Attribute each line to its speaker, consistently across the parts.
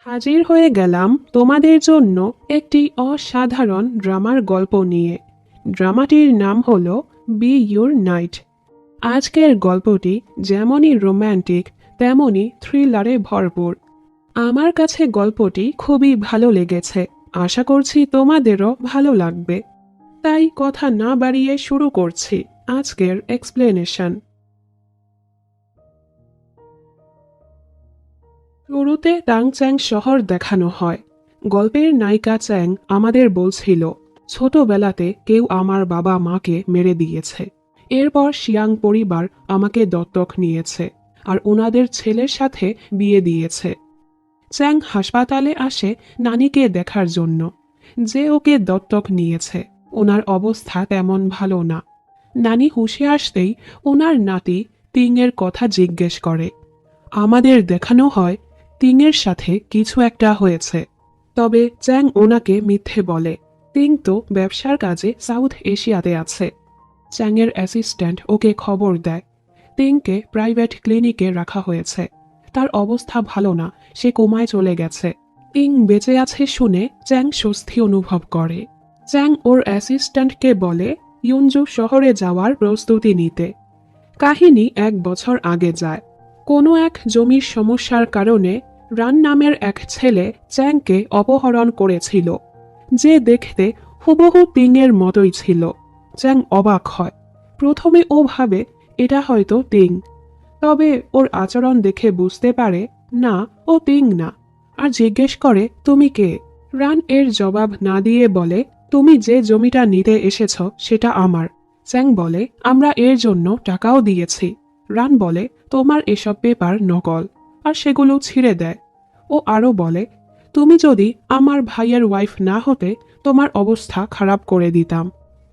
Speaker 1: হাজির হয়ে গেলাম তোমাদের জন্য একটি অসাধারণ ড্রামার গল্প নিয়ে। ড্রামাটির নাম হলো বি ইউর নাইট। আজকের গল্পটি যেমনই রোম্যান্টিক তেমনই থ্রিলারে ভরপুর। আমার কাছে গল্পটি খুবই ভালো লেগেছে, আশা করছি তোমাদেরও ভালো লাগবে। তাই কথা না বাড়িয়ে শুরু করছি আজকের এক্সপ্লেনেশন। শুরুতে টাংচ্যাং শহর দেখানো হয়। গল্পের নায়িকা চ্যাং আমাদের বলছিল, ছোটবেলাতে কেউ আমার বাবা মাকে মেরে দিয়েছে। এরপর শিয়াং পরিবার আমাকে দত্তক নিয়েছে আর ওনাদের ছেলের সাথে বিয়ে দিয়েছে। চ্যাং হাসপাতালে আসে নানিকে দেখার জন্য। যে ওকে দত্তক নিয়েছে ওনার অবস্থা তেমন ভালো না। নানি হুঁশে আসতেই ওনার নাতি তিংয়ের কথা জিজ্ঞেস করে। আমাদের দেখানো হয় তিংয়ের সাথে কিছু একটা হয়েছে, তবে চ্যাং ওনাকে মিথ্যে বলে। তিং তো ব্যবসার কাজে সাউথ এশিয়াতে আছে। চ্যাংয়ের অ্যাসিস্ট্যান্ট ওকে খবর দেয় তিংকে প্রাইভেট ক্লিনিকে রাখা হয়েছে। তার অবস্থা ভালো না, সে কোমায় চলে গেছে। তিং বেঁচে আছে শুনে চ্যাং স্বস্তি অনুভব করে। চ্যাং ওর অ্যাসিস্ট্যান্টকে বলে ইয়ুনজু শহরে যাওয়ার প্রস্তুতি নিতে। কাহিনী 1 বছর আগে যায়। কোনো এক জমির সমস্যার কারণে রান নামের এক ছেলে চ্যাংকে অপহরণ করেছিল, যে দেখতে হুবহু তিংয়ের মতোই ছিল। চ্যাং অবাক হয়। প্রথমে ও ভাবে এটা হয়তো তিং, তবে ওর আচরণ দেখে বুঝতে পারে না, ও তিং না, আর জিজ্ঞেস করে তুমি কে। রান এর জবাব না দিয়ে বলে, তুমি যে জমিটা নিতে এসেছ সেটা আমার। চ্যাং বলে, আমরা এর জন্য টাকাও দিয়েছি। রান বলে, তোমার এসব পেপার নকল, আর সেগুলো ছিঁড়ে দেয়। ও আরও বলে, তুমি যদি আমার ভাইয়ের ওয়াইফ না হতে তোমার অবস্থা খারাপ করে দিতাম।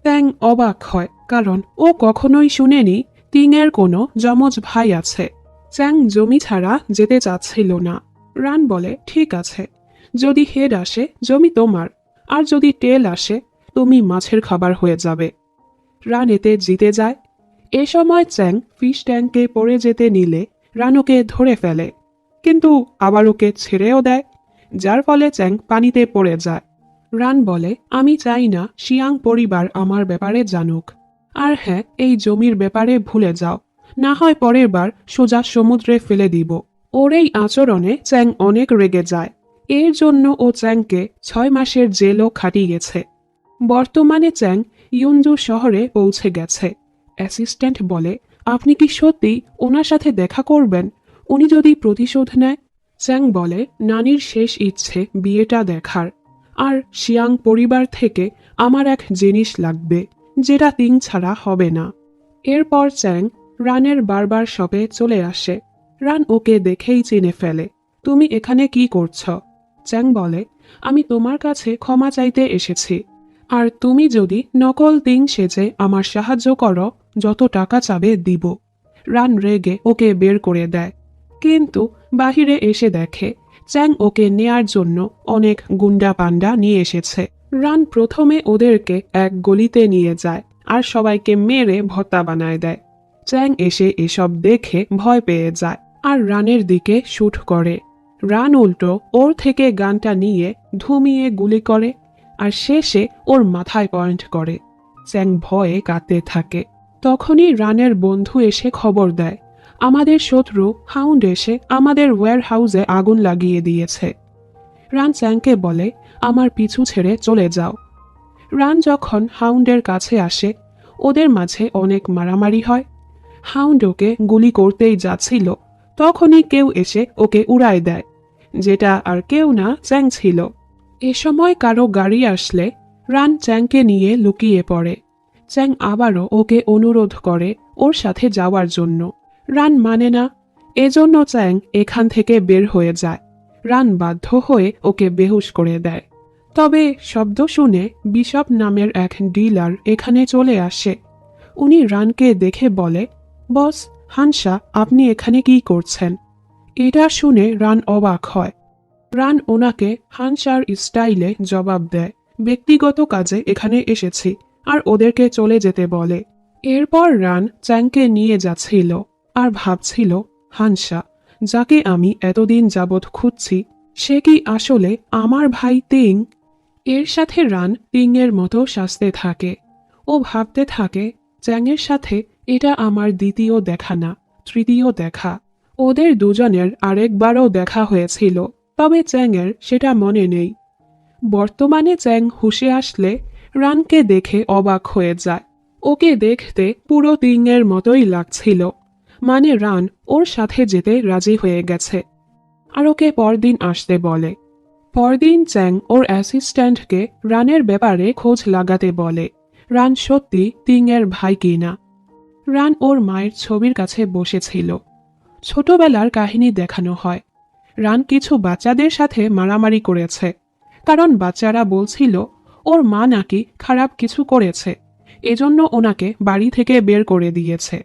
Speaker 1: চ্যাং অবাক হয়, কারণ ও কখনোই শুনেনি তিংয়ের কোনো যমজ ভাই আছে। চ্যাং জমি ছাড়া যেতে চাচ্ছিল না। রান বলে, ঠিক আছে, যদি হেড আসে জমি তোমার, আর যদি টেল আসে তুমি মাছের খাবার হয়ে যাবে। রান এতে জিতে যায়। এ সময় চ্যাং ফিশ ট্যাঙ্কে পড়ে যেতে নিলে রান ওকে ধরে ফেলে, কিন্তু আবার ওকে ছেড়েও দেয়, যার ফলে চ্যাং পানিতে পড়ে যায়। রান বলে, আমি চাই না শিয়াং পরিবার আমার ব্যাপারে জানুক। আর হ্যাঁ, এই জমির ব্যাপারে ভুলে যাও, না হয় পরের বার সোজা সমুদ্রে ফেলে দিব। ওর এই আচরণে চ্যাং অনেক রেগে যায়। এর জন্য ও চ্যাংকে 6 মাসের জেলও খাটিয়েছে। বর্তমানে চ্যাং ইয়ুনজু শহরে পৌঁছে গেছে। অ্যাসিস্ট্যান্ট বলে, আপনি কি সত্যি ওনার সাথে দেখা করবেন? উনি যদি প্রতিশোধ নেয়? চ্যাং বলে, নানির শেষ ইচ্ছে বিয়েটা দেখার, আর শিয়াং পরিবার থেকে আমার এক জিনিস লাগবে, যেটা তিং ছাড়া হবে না। এরপর চ্যাং রানের বারবার শপে চলে আসে। রান ওকে দেখেই চিনে ফেলে। তুমি এখানে কি করছ? চ্যাং বলে, আমি তোমার কাছে ক্ষমা চাইতে এসেছি, আর তুমি যদি নকল তিং সেজে আমার সাহায্য করো, যত টাকা চাবে দিব। রান রেগে ওকে বের করে দেয়, কিন্তু বাহিরে এসে দেখে চ্যাং ওকে নেয়ার জন্য অনেক গুন্ডা পান্ডা নিয়ে এসেছে। রান প্রথমে ওদেরকে এক গলিতে নিয়ে যায় আর সবাইকে মেরে ভর্তা বানায় দেয়। চ্যাং এসে এসব দেখে ভয় পেয়ে যায় আর রানের দিকে শুট করে। রান উল্টো ওর থেকে গানটা নিয়ে ধুমিয়ে গুলি করে, আর শেষে ওর মাথায় পয়েন্ট করে। চ্যাং ভয়ে কাঁদতে থাকে। তখনই রানের বন্ধু এসে খবর দেয়, আমাদের শত্রু হাউন্ড এসে আমাদের ওয়্যার হাউসে আগুন লাগিয়ে দিয়েছে। রান চ্যাংকে বলে, আমার পিছু ছেড়ে চলে যাও। রান যখন হাউন্ডের কাছে আসে, ওদের মাঝে অনেক মারামারি হয়। হাউন্ড ওকে গুলি করতেই যাচ্ছিল, তখনই কেউ এসে ওকে উড়ায় দেয়, যেটা আর কেউ না, চ্যাং ছিল। এ সময় কারো গাড়ি আসলে রান চ্যাংকে নিয়ে লুকিয়ে পড়ে। চ্যাং আবারও ওকে অনুরোধ করে ওর সাথে যাওয়ার জন্য। রান মানে না, এজন্য চ্যাং এখান থেকে বের হয়ে যায়। রান বাধ্য হয়ে ওকে বেহুশ করে দেয়। তবে শব্দ শুনে বিশপ নামের এক ডিলার এখানে চলে আসে। উনি রানকে দেখে বলে, বস হানসা, আপনি এখানে কি করছেন? এটা শুনে রান অবাক হয়। রান ওনাকে হানসার স্টাইলে জবাব দেয়, ব্যক্তিগত কাজে এখানে এসেছি, আর ওদেরকে চলে যেতে বলে। এরপর রান চ্যাংকে নিয়ে যাচ্ছিল আর ভাবছিল, হানসা, যাকে আমি এতদিন যাবৎ খুঁজছি, সে কি আসলে আমার ভাই তিং? এর সাথে রান তিংয়ের মতো সাজতে থাকে। ও ভাবতে থাকে চ্যাংয়ের সাথে এটা আমার দ্বিতীয় দেখা না, তৃতীয় দেখা। ওদের দুজনের আরেকবারও দেখা হয়েছিল, তবে চ্যাংয়ের সেটা মনে নেই। বর্তমানে চ্যাং হুঁশে আসলে রানকে দেখে অবাক হয়ে যায়। ওকে দেখতে পুরো তিংয়ের মতোই লাগছিল, মানে রান ওর সাথে যেতে রাজি হয়ে গেছে আর ওকে পরদিন আসতে বলে। পরদিন চ্যাং ওর অ্যাসিস্ট্যান্টকে রানের ব্যাপারে খোঁজ লাগাতে বলে রান সত্যি তিংয়ের ভাই কিনা। রান ওর মায়ের ছবির কাছে বসেছিল। ছোটবেলার কাহিনী দেখানো হয়। রান কিছু বাচ্চাদের সাথে মারামারি করেছে, কারণ বাচ্চারা বলছিল ওর মা নাকি খারাপ কিছু করেছে, এজন্য ওনাকে বাড়ি থেকে বের করে দিয়েছে।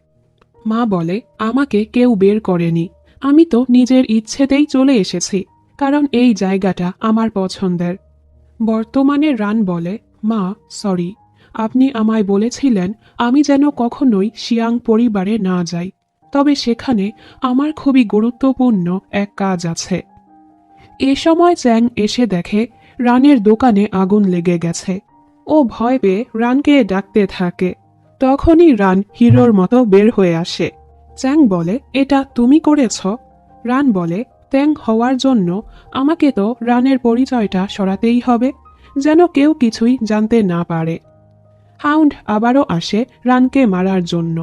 Speaker 1: মা বলে আমাকে কেউ বের করেনি, আমি তো নিজের ইচ্ছেতেই চলে এসেছি, কারণ এই জায়গাটা আমার পছন্দের। বর্তমানে রান বলে মা সরি, আপনি আমায় বলেছিলেন আমি যেন কখনোই শিয়াং পরিবারে না যাই, তবে সেখানে আমার খুবই গুরুত্বপূর্ণ এক কাজ আছে। এ সময় চ্যাং এসে দেখে রানের দোকানে আগুন লেগে গেছে। ও ভয় পেয়ে রানকে ডাকতে থাকে। তখনই রান হিরোর মতো বের হয়ে আসে। চ্যাং বলে এটা তুমি করেছ? রান বলে ত্যাং হওয়ার জন্য আমাকে তো রানের পরিচয়টা সরাতেই হবে, যেন কেউ কিছুই জানতে না পারে। হাউন্ড আবারও আসে রানকে মারার জন্য।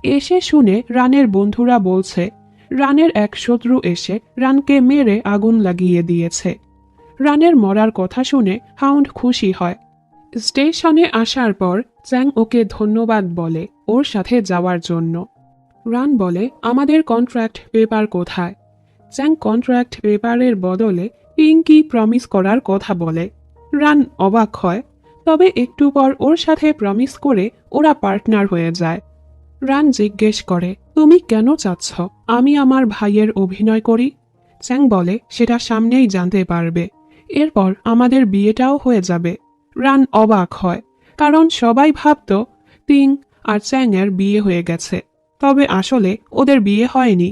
Speaker 1: এসে শুনে রানের বন্ধুরা বলছে রানের এক শত্রু এসে রানকে মেরে আগুন লাগিয়ে দিয়েছে। রানের মরার কথা শুনে হাউন্ড খুশি হয়। স্টেশনে আসার পর চ্যাং ওকে ধন্যবাদ বলে ওর সাথে যাওয়ার জন্য। রান বলে আমাদের কন্ট্রাক্ট পেপার কোথায়? চ্যাং কন্ট্রাক্ট পেপারের বদলে পিঙ্কি প্রমিস করার কথা বলে। রান অবাক হয়, তবে একটু পর ওর সাথে প্রমিস করে ওরা পার্টনার হয়ে যায়। রান জিজ্ঞেস করে তুমি কেন চাচ্ছ আমি আমার ভাইয়ের অভিনয় করি? চ্যাং বলে সেটা সামনেই জানতে পারবে, এরপর আমাদের বিয়েটাও হয়ে যাবে। রান অবাক হয়, কারণ সবাই ভাবত তিং আর চ্যাংয়ের বিয়ে হয়ে গেছে, তবে আসলে ওদের বিয়ে হয়নি।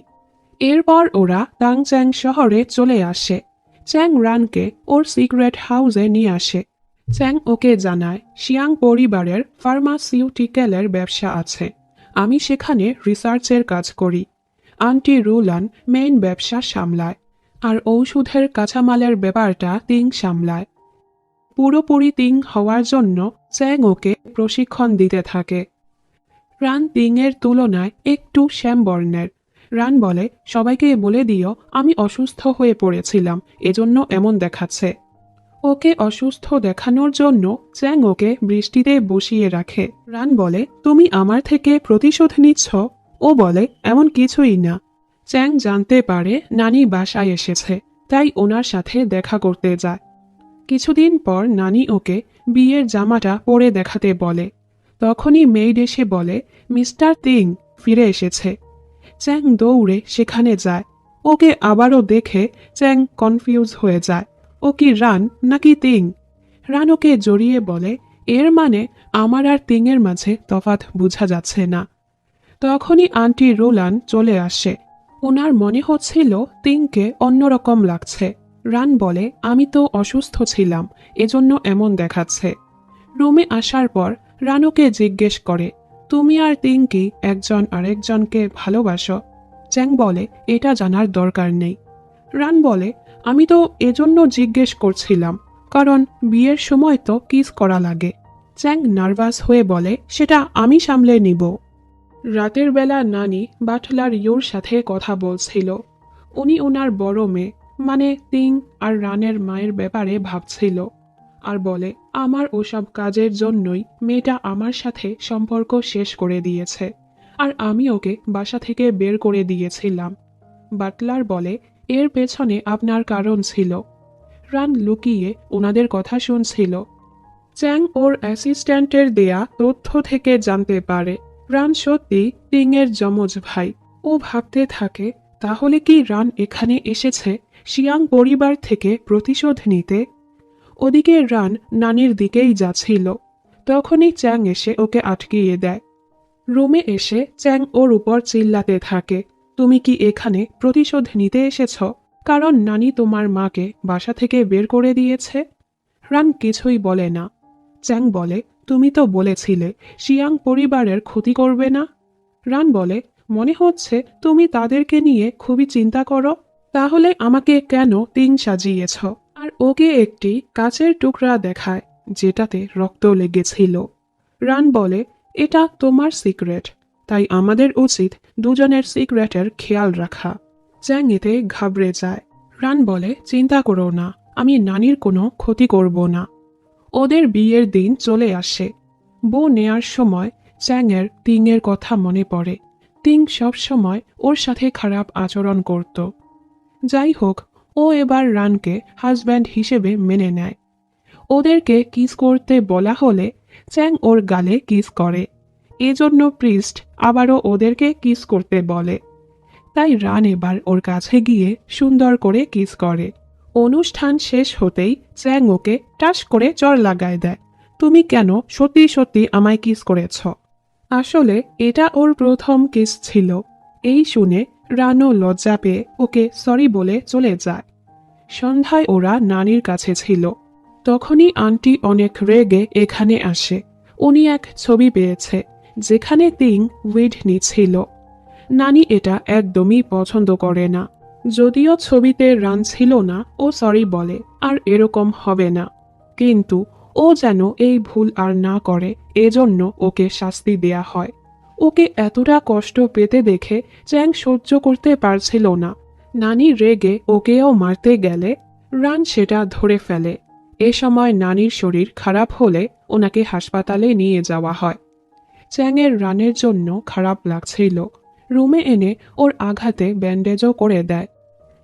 Speaker 1: এরপর ওরা তাংচ্যাং শহরে চলে আসে। চ্যাং রানকে ওর সিক্রেট হাউসে নিয়ে আসে। চ্যাং ওকে জানায় শিয়াং পরিবারের ফার্মাসিউটিক্যালের ব্যবসা আছে, আমি সেখানে রিসার্চের কাজ করি। আন্টি রুলান মেইন ব্যবসা সামলায়, আর ঔষধের কাঁচামালের ব্যাপারটা তিং সামলায়। পুরোপুরি তিং হওয়ার জন্য চ্যাং ওকে প্রশিক্ষণ দিতে থাকে। রান তিংয়ের তুলনায় একটু শ্যামবর্ণের। রান বলে সবাইকে বলে দিও আমি অসুস্থ হয়ে পড়েছিলাম, এজন্য এমন দেখাচ্ছে। ওকে অসুস্থ দেখানোর জন্য চ্যাং ওকে বৃষ্টিতে বসিয়ে রাখে। রান বলে তুমি আমার থেকে প্রতিশোধ নিচ্ছ? ও বলে এমন কিছুই না। চ্যাং জানতে পারে নানি বাসায় এসেছে, তাই ওনার সাথে দেখা করতে যায়। কিছুদিন পর নানি ওকে বিয়ের জামাটা পরে দেখাতে বলে। তখনই মেইড এসে বলে মিস্টার তিং ফিরে এসেছে। চ্যাং দৌড়ে সেখানে যায়। ওকে আবারও দেখে চ্যাং কনফিউজ হয়ে যায়, ও কি রান নাকি তিং? রান ওকে জড়িয়ে বলে এর মানে আমার আর তিংয়ের মাঝে তফাৎ বোঝা যাচ্ছে না। তখনই আন্টি রোলান চলে আসে। ওনার মনে হচ্ছিল তিংকে অন্যরকম লাগছে। রান বলে আমি তো অসুস্থ ছিলাম, এজন্য এমন দেখাচ্ছে। রুমে আসার পর রান ওকে জিজ্ঞেস করে তুমি আর তিং কি একজন আরেকজনকে ভালোবাসো? চ্যাং বলে এটা জানার দরকার নেই। রান বলে আমি তো এজন্য জিজ্ঞেস করছিলাম, কারণ বিয়ের সময় তো কিস করা লাগে। চ্যাং নার্ভাস হয়ে বলে সেটা আমি সামলে নিব। রাতের বেলা নানি বাটলার ইউর সাথে কথা বলছিল। উনি ওনার বড় মেয়ে মানে তিং আর রানের মায়ের ব্যাপারে ভাবছিল, আর বলে আমার ওসব কাজের জন্যই মেয়েটা আমার সাথে সম্পর্ক শেষ করে দিয়েছে, আর আমি ওকে বাসা থেকে বের করে দিয়েছিলাম। বাটলার বলে এর পেছনে আপনার কারণ ছিল। রান লুকিয়ে ওনাদের কথা শুনছিল। চ্যাং ওর অ্যাসিস্ট্যান্টের দেয়া তথ্য থেকে জানতে পারে রান সত্যি তিংয়ের যমজ ভাই। ও ভাবতে থাকে তাহলে কি রান এখানে এসেছে শিয়াং পরিবার থেকে প্রতিশোধ নিতে? ওদিকে রান নানির দিকেই যাচ্ছিল। তখনই চ্যাং এসে ওকে আটকিয়ে দেয়। রুমে এসে চ্যাং ওর উপর চিল্লাতে থাকে তুমি কি এখানে প্রতিশোধ নিতে এসেছ? কারণ নানি তোমার মাকে বাসা থেকে বের করে দিয়েছে। রান কিছুই বলে না। চ্যাং বলে, তুমি তো বলেছিলে শিয়াং পরিবারের ক্ষতি করবে না। রান বলে, মনে হচ্ছে তুমি তাদেরকে নিয়ে খুবই চিন্তা করো। তাহলে আমাকে কেন তিন সাজিয়েছ? আর ওকে একটি কাচের টুকরা দেখায় যেটাতে রক্ত লেগেছিল। রান বলে, এটা তোমার সিক্রেট, তাই আমাদের উচিত দুজনের সিক্রেটের খেয়াল রাখা। চ্যাং এতে ঘাবড়ে যায়। রান বলে, চিন্তা করো না, আমি নানির কোনো ক্ষতি করব না। ওদের বিয়ের দিন চলে আসে। বউ নেয়ার সময় চ্যাংয়ের তিংয়ের কথা মনে পড়ে। তিং সব সময় ওর সাথে খারাপ আচরণ করত। যাই হোক, ও এবার রানকে হাজব্যান্ড হিসেবে মেনে নেয়। ওদেরকে কিস করতে বলা হলে চ্যাং ওর গালে কিস করে। এজন্য প্রিস্ট আবারও ওদেরকে কিস করতে বলে। তাই রান এবার ওর কাছে গিয়ে সুন্দর করে কিস করে। অনুষ্ঠান শেষ হতেই চ্যাং ওকে টাস করে চড় লাগায় দেয়। তুমি কেন সত্যি সত্যি আমায় কিস করেছ? আসলে এটা ওর প্রথম কিস ছিল। এই শুনে রানও লজ্জা পেয়ে ওকে সরি বলে চলে যায়। সন্ধ্যায় ওরা নানির কাছে ছিল। তখনই আন্টি অনেক রেগে এখানে আসে। উনি এক ছবি পেয়েছে যেখানে তিং উইড নিচ্ছিল। নানি এটা একদমই পছন্দ করে না। যদিও ছবিতে রান ছিল না, ও সরি বলে আর এরকম হবে না। কিন্তু ও যেন এই ভুল আর না করে, এজন্য ওকে শাস্তি দেয়া হয়। ওকে এতটা কষ্ট পেতে দেখে চ্যাং সহ্য করতে পারছিল না। নানি রেগে ওকেও মারতে গেলে রান সেটা ধরে ফেলে। এ সময় নানির শরীর খারাপ হলে ওনাকে হাসপাতালে নিয়ে যাওয়া হয়। চ্যাংয়ের রানের জন্য খারাপ লাগছিল। রুমে এনে ওর আঘাতে ব্যান্ডেজও করে দেয়।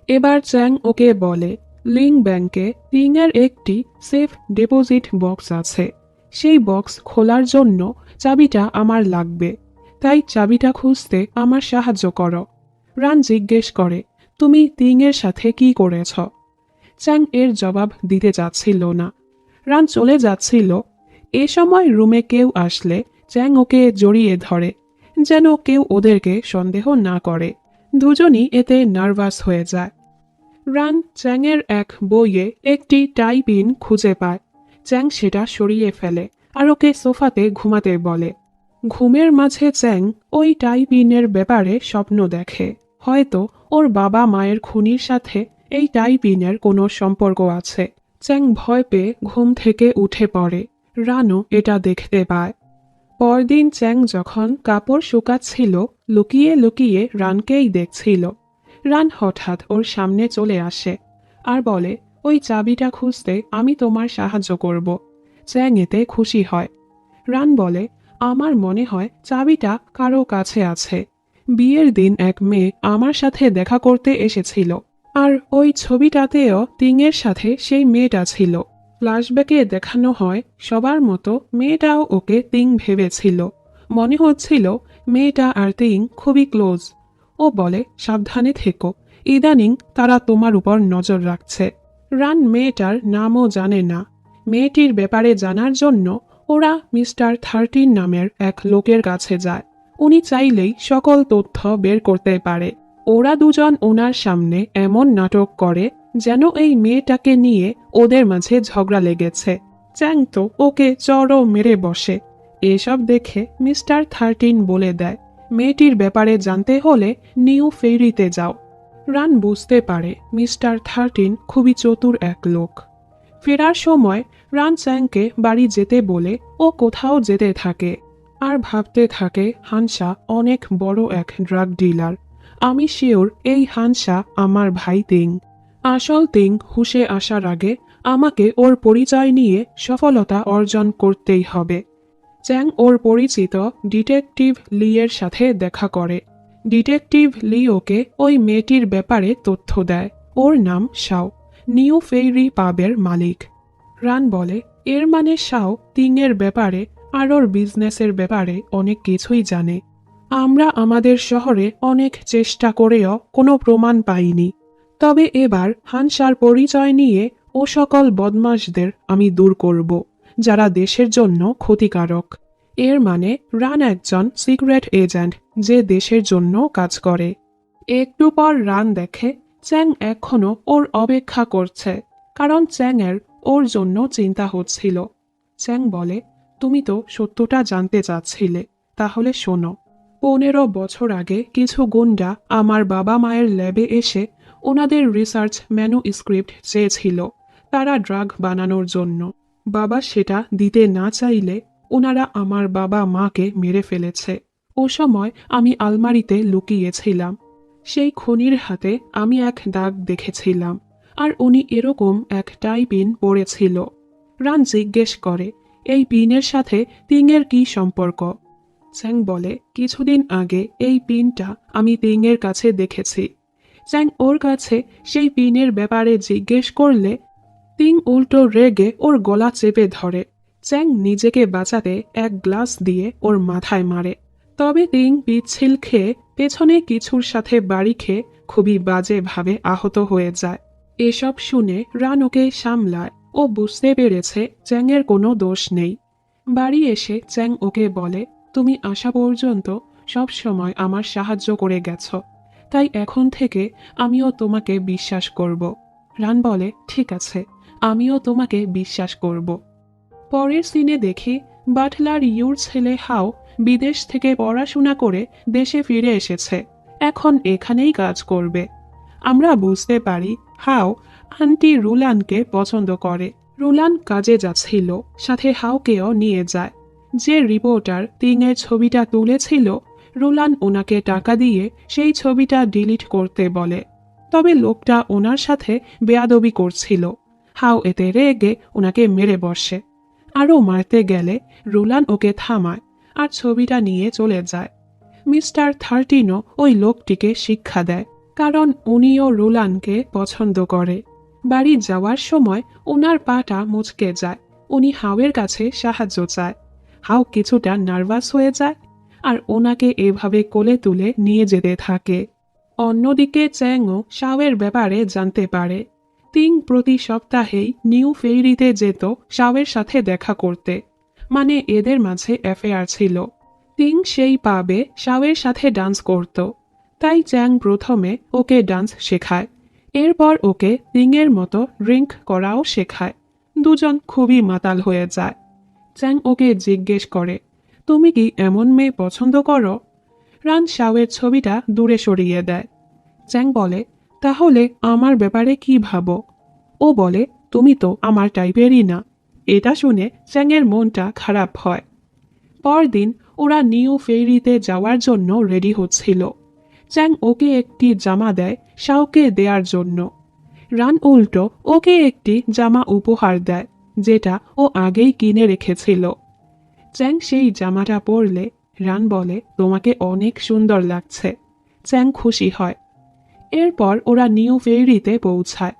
Speaker 1: এবার চ্যাং ওকে বলে, লিং ব্যাংকে তিংয়ের একটি সেফ ডিপোজিট বক্স আছে। সেই বক্স খোলার জন্য চাবিটা আমার লাগবে, তাই চাবিটা খুঁজতে আমার সাহায্য করো। রান জিজ্ঞেস করে, তুমি তিংয়ের সাথে কি করেছ? চ্যাং এর জবাব দিতে যাচ্ছিল না। রান চলে যাচ্ছিল। এ সময় রুমে কেউ আসলে চ্যাং ওকে জড়িয়ে ধরে, যেন কেউ ওদেরকে সন্দেহ না করে। দুজনই এতে নার্ভাস হয়ে যায়। রান চ্যাংয়ের এক বইয়ে একটি টাই পিন খুঁজে পায়। চ্যাং সেটা সরিয়ে ফেলে আর ওকে সোফাতে ঘুমাতে বলে। ঘুমের মাঝে চ্যাং ওই টাই পিনের ব্যাপারে স্বপ্ন দেখে। হয়তো ওর বাবা মায়ের খুনির সাথে এই টাই পিনের কোনো সম্পর্ক আছে। চ্যাং ভয় পেয়ে ঘুম থেকে উঠে পড়ে। রানও এটা দেখতে পায়। পরদিন চ্যাং যখন কাপড় শুকাচ্ছিল, লুকিয়ে লুকিয়ে রানকেই দেখছিল। রান হঠাৎ ওর সামনে চলে আসে আর বলে, ওই চাবিটা খুঁজতে আমি তোমার সাহায্য করব। চ্যাং এতে খুশি হয়। রান বলে, আমার মনে হয় চাবিটা কারো কাছে আছে। বিয়ের দিন এক মেয়ে আমার সাথে দেখা করতে এসেছিল, আর ওই ছবিটাতেও তিংয়ের সাথে সেই মেয়েটা ছিল। ফ্ল্যাশব্যাকে দেখানো হয় সবার মতো মেয়েটাও ওকে তিং ভেবেছিল। মনে হচ্ছিল মেয়েটা আর তিং খুবই ক্লোজ। ও বলে, সাবধানে থেকো, ইদানিং তারা তোমার উপর নজর রাখছে। রান মেয়েটার নামও জানে না। মেয়েটির ব্যাপারে জানার জন্য ওরা মিস্টার 13 নামের এক লোকের কাছে যায়। উনি চাইলেই সকল তথ্য বের করতে পারে। ওরা দুজন ওনার সামনে এমন নাটক করে যেন এই মেয়েটাকে নিয়ে ওদের মাঝে ঝগড়া লেগেছে। চ্যাং তো ওকে চড়ও মেরে বসে। এসব দেখে মিস্টার 13 বলে দেয়, মেয়েটির ব্যাপারে জানতে হলে নিউ ফেরিতে যাও। রান বুঝতে পারে মিস্টার 13 খুবই চতুর এক লোক। ফেরার সময় রান চ্যাংকে বাড়ি যেতে বলে ও কোথাও যেতে থাকে আর ভাবতে থাকে, হানসা অনেক বড় এক ড্রাগ ডিলার। আমি শিওর এই হানসা আমার ভাই তিং। আসল তিং হুঁশে আসার আগে আমাকে ওর পরিচয় নিয়ে সফলতা অর্জন করতেই হবে। চ্যাং ওর পরিচিত ডিটেকটিভ লি এর সাথে দেখা করে। ডিটেকটিভ লি ওকে ওই মেয়েটির ব্যাপারে তথ্য দেয়। ওর নাম শাও, নিউ ফেইরি পাবের মালিক। রান বলে, এর মানে শাও তিংয়ের ব্যাপারে আর ওর বিজনেসের ব্যাপারে অনেক কিছুই জানে। আমরা আমাদের শহরে অনেক চেষ্টা করেও কোনো প্রমাণ পাইনি। তবে এবার হানসার পরিচয় নিয়ে ও সকল বদমাশদের আমি দূর করব, যারা দেশের জন্য ক্ষতিকারক। এর মানে রান একজন সিক্রেট এজেন্ট যে দেশের জন্য কাজ করে। একটু পর রান দেখে চ্যাং এখনো ওর অপেক্ষা করছে, কারণ চ্যাংয়ের ওর জন্য চিন্তা হচ্ছিল। চ্যাং বলে, তুমি তো সত্যটা জানতে চাচ্ছিলে, তাহলে শোনো। 15 বছর আগে কিছু গুন্ডা আমার বাবা মায়ের ল্যাবে এসে ওনাদের রিসার্চ ম্যানুস্ক্রিপ্ট চেয়েছিল তারা ড্রাগ বানানোর জন্য। বাবা সেটা দিতে না চাইলে ওনারা আমার বাবা মাকে মেরে ফেলেছে। ও সময় আমি আলমারিতে লুকিয়েছিলাম। সেই খুনির হাতে আমি এক দাগ দেখেছিলাম, আর উনি এরকম এক টাই পিন পড়েছিল। রান জিজ্ঞেস করে, এই পিনের সাথে তিংয়ের কি সম্পর্ক? চ্যাং বলে, কিছুদিন আগে এই পিনটা আমি তিংয়ের কাছে দেখেছি। চ্যাং ওর কাছে সেই পিনের ব্যাপারে জিজ্ঞেস করলে তিং উল্টো রেগে ওর গলা চেপে ধরে। চ্যাং নিজেকে বাঁচাতে এক গ্লাস দিয়ে ওর মাথায় মারে। তবে তিং পিচ্ছিল খেয়ে পেছনে কিছুর সাথে বাড়ি খেয়ে খুবই বাজেভাবে আহত হয়ে যায়। এসব শুনে রান ওকে সামলায়। ও বুঝতে পেরেছে চ্যাংয়ের কোনো দোষ নেই। বাড়ি এসে চ্যাং ওকে বলে, তুমি আসা পর্যন্ত সব সময় আমার সাহায্য করে গেছ, তাই এখন থেকে আমিও তোমাকে বিশ্বাস করব। রান বলে, ঠিক আছে, আমিও তোমাকে বিশ্বাস করব। পরের সিনে দেখি বাটলার ইউর ছেলে হাও বিদেশ থেকে পড়াশোনা করে দেশে ফিরে এসেছে, এখন এখানেই কাজ করবে। আমরা বুঝতে পারি হাও আন্টি রুলানকে পছন্দ করে। রুলান কাজে যাচ্ছিল, সাথে হাওকেও নিয়ে যায়। যে রিপোর্টার তিংয়ের ছবিটা তুলেছিল, রুলান ওনাকে টাকা দিয়ে সেই ছবিটা ডিলিট করতে বলে। তবে লোকটা ওনার সাথে বেয়াদবি করছিল। হাও এতে রেগে ওনাকে মেরে বসে। আরও মারতে গেলে রুলান ওকে থামায় আর ছবিটা নিয়ে চলে যায়। মিস্টার 13ও ওই লোকটিকে শিক্ষা দেয়, কারণ উনিও রুলানকে পছন্দ করে। বাড়ি যাওয়ার সময় ওনার পাটা মুচকে যায়। উনি হাওয়ের কাছে সাহায্য চায়। হাও কিছুটা নার্ভাস হয়ে যায় আর ওনাকে এভাবে কোলে তুলে নিয়ে যেতে থাকে। অন্যদিকে চ্যাংও শাওয়ের ব্যাপারে জানতে পারে। তিং প্রতি সপ্তাহেই নিউ ফেইরিতে যেত শাওয়ের সাথে দেখা করতে, মানে এদের মাঝে অ্যাফেয়ার ছিল। তিং সেই পাবে শাওয়ের সাথে ডান্স করত, তাই চ্যাং প্রথমে ওকে ডান্স শেখায়। এরপর ওকে তিংয়ের মতো ড্রিঙ্ক করাও শেখায়। দুজন খুবই মাতাল হয়ে যায়। চ্যাং ওকে জিজ্ঞেস করে, তুমি কি এমন মেয়ে পছন্দ করো? রান শাওয়ের ছবিটা দূরে সরিয়ে দেয়। চ্যাং বলে, তাহলে আমার ব্যাপারে কি ভাবো? ও বলে, তুমি তো আমার টাইপেরই না। এটা শুনে চ্যাংয়ের মনটা খারাপ হয়। পরদিন ওরা নিউ ফেইরিতে যাওয়ার জন্য রেডি হচ্ছিল। চ্যাং ওকে একটি জামা দেয় শাওকে দেওয়ার জন্য। রান উল্টো ওকে একটি জামা উপহার দেয়, যেটা ও আগেই কিনে রেখেছিল। চ্যাং সেই জামাটা পরলে রান বলে, তোমাকে অনেক সুন্দর লাগছে। চ্যাং খুশি হয়। এরপর ওরা নিউ ফেইরিতে পৌঁছায়।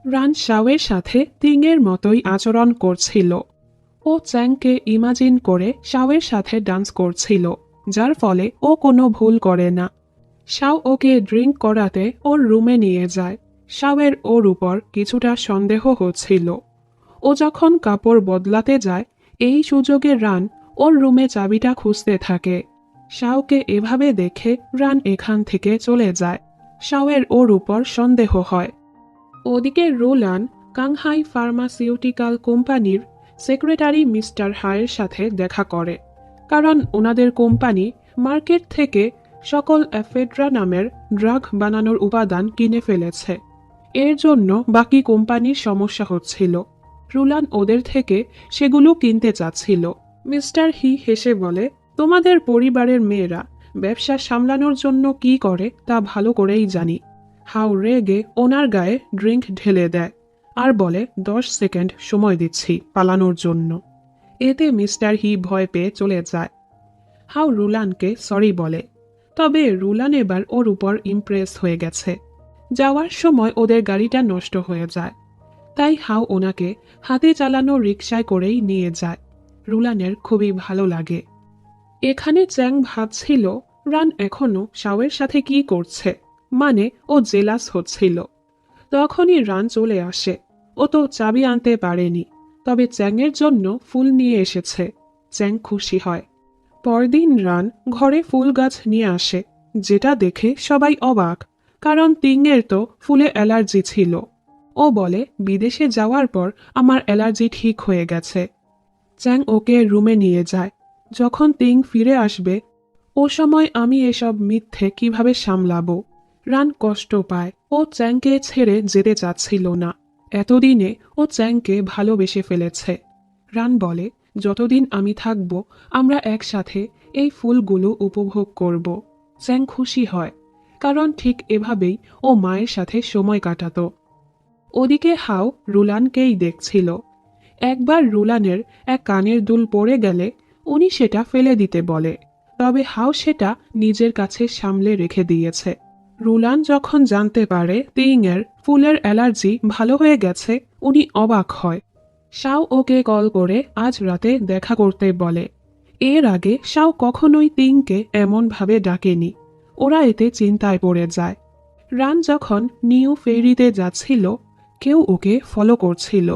Speaker 1: রান শাওয়ের সাথে তিংয়ের মতোই আচরণ করছিল। ও চ্যাংকে ইমাজিন করে শাওয়ের সাথে ডান্স করছিল, যার ফলে ও কোনো ভুল করে না। শাও ওকে ড্রিঙ্ক করাতে ওর রুমে নিয়ে যায়। শাওয়ের ওর উপর কিছুটা সন্দেহ হচ্ছিল। ও যখন কাপড় বদলাতে যায়, এই সুযোগে রান ওর রুমে চাবিটা খুঁজতে থাকে। শাওকে এভাবে দেখে রান এখান থেকে চলে যায়। শাওয়ের ওর উপর সন্দেহ হয়। ওদিকে রোলান কাংহাই ফার্মাসিউটিক্যাল কোম্পানির সেক্রেটারি মিস্টার হায়ের সাথে দেখা করে, কারণ ওনাদের কোম্পানি মার্কেট থেকে সকল অ্যাফেড্রা নামের ড্রাগ বানানোর উপাদান কিনে ফেলেছে। এর জন্য বাকি কোম্পানির সমস্যা হচ্ছিল। রুলান ওদের থেকে সেগুলো কিনতে চাচ্ছিল। মিস্টার হি হেসে বলে, তোমাদের পরিবারের মেয়েরা ব্যবসা সামলানোর জন্য কি করে তা ভালো করেই জানি। হাও রেগে ওনার গায়ে ড্রিঙ্ক ঢেলে দেয় আর বলে, 10 সেকেন্ড সময় দিচ্ছি পালানোর জন্য। এতে মিস্টার হি ভয় পেয়ে চলে যায়। হাও রুলানকে সরি বলে, তবে রুলান এবার ওর উপর ইমপ্রেস হয়ে গেছে। যাওয়ার সময় ওদের গাড়িটা নষ্ট হয়ে যায়, তাই হাও ওনাকে হাতে চালানো রিকশায় করেই নিয়ে যায়। রুলানের খুবই ভালো লাগে। এখানে চ্যাং ভাবছিল রান এখনো শাওয়ের সাথে কি করছে, মানে ও জেলাস হচ্ছিল। তখনই রান চলে আসে। ও তো চাবি আনতে পারেনি, তবে চ্যাংয়ের জন্য ফুল নিয়ে এসেছে। চ্যাং খুশি হয়। পরদিন রান ঘরে ফুল গাছ নিয়ে আসে, যেটা দেখে সবাই অবাক। কারণ তিংয়ের তো ফুলে অ্যালার্জি ছিল। ও বলে বিদেশে যাওয়ার পর আমার অ্যালার্জি ঠিক হয়ে গেছে। চ্যাং ওকে রুমে নিয়ে যায়। যখন তিং ফিরে আসবে ও সময় আমি এসব মিথ্যে কিভাবে সামলাবো। রান কষ্ট পায়। ও চ্যাংকে ছেড়ে যেতে চাচ্ছিল না। এতদিনে ও চ্যাংকে ভালোবেসে ফেলেছে। রান বলে যতদিন আমি থাকব আমরা একসাথে এই ফুলগুলো উপভোগ করব। চ্যাং খুশি হয়, কারণ ঠিক এভাবেই ও মায়ের সাথে সময় কাটাতো। ওদিকে হাও রুলানকেই দেখছিল। একবার রুলানের এক কানের দুল পড়ে গেলে উনি সেটা ফেলে দিতে বলে, তবে হাও সেটা নিজের কাছে সামলে রেখে দিয়েছে। রুলান যখন জানতে পারে তিংয়ের ফুলের অ্যালার্জি ভালো হয়ে গেছে, উনি অবাক হয়। শাও ওকে কল করে আজ রাতে দেখা করতে বলে। এর আগে শাও কখনোই তিংকে এমনভাবে ডাকেনি। ওরা এতে চিন্তায় পড়ে যায়। রান যখন নিউ ফেরিতে যাচ্ছিল, কেউ ওকে ফলো করছিল।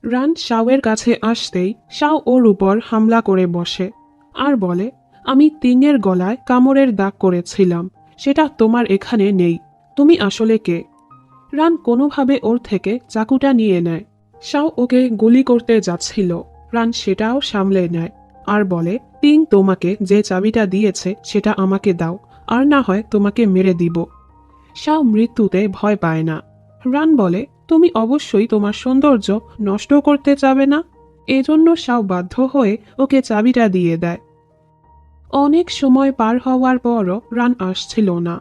Speaker 1: রান শাওয়ের কাছে আসতেই শাও ওর উপর হামলা করে বসে আর বলে, আমি তিংয়ের গলায় কামড়ের দাগ করেছিলাম, সেটা তোমার এখানে নেই। তুমি আসলে কে? রান কোনোভাবে ওর থেকে চাকুটা নিয়ে নেয়। শাও ওকে গুলি করতে যাচ্ছিল। রান সেটাও সামলে নেয় আর বলে, তিং তোমাকে যে চাবিটা দিয়েছে সেটা আমাকে দাও, আর না হয় তোমাকে মেরে দিব। শাও মৃত্যুতে ভয় পায় না। রান বলে, তুমি অবশ্যই তোমার সৌন্দর্য নষ্ট করতে চাবে না। এজন্য শাও বাধ্য হয়ে ওকে চাবিটা দিয়ে দেয়। অনেক সময় পার হওয়ার পরও রান আসছিল না।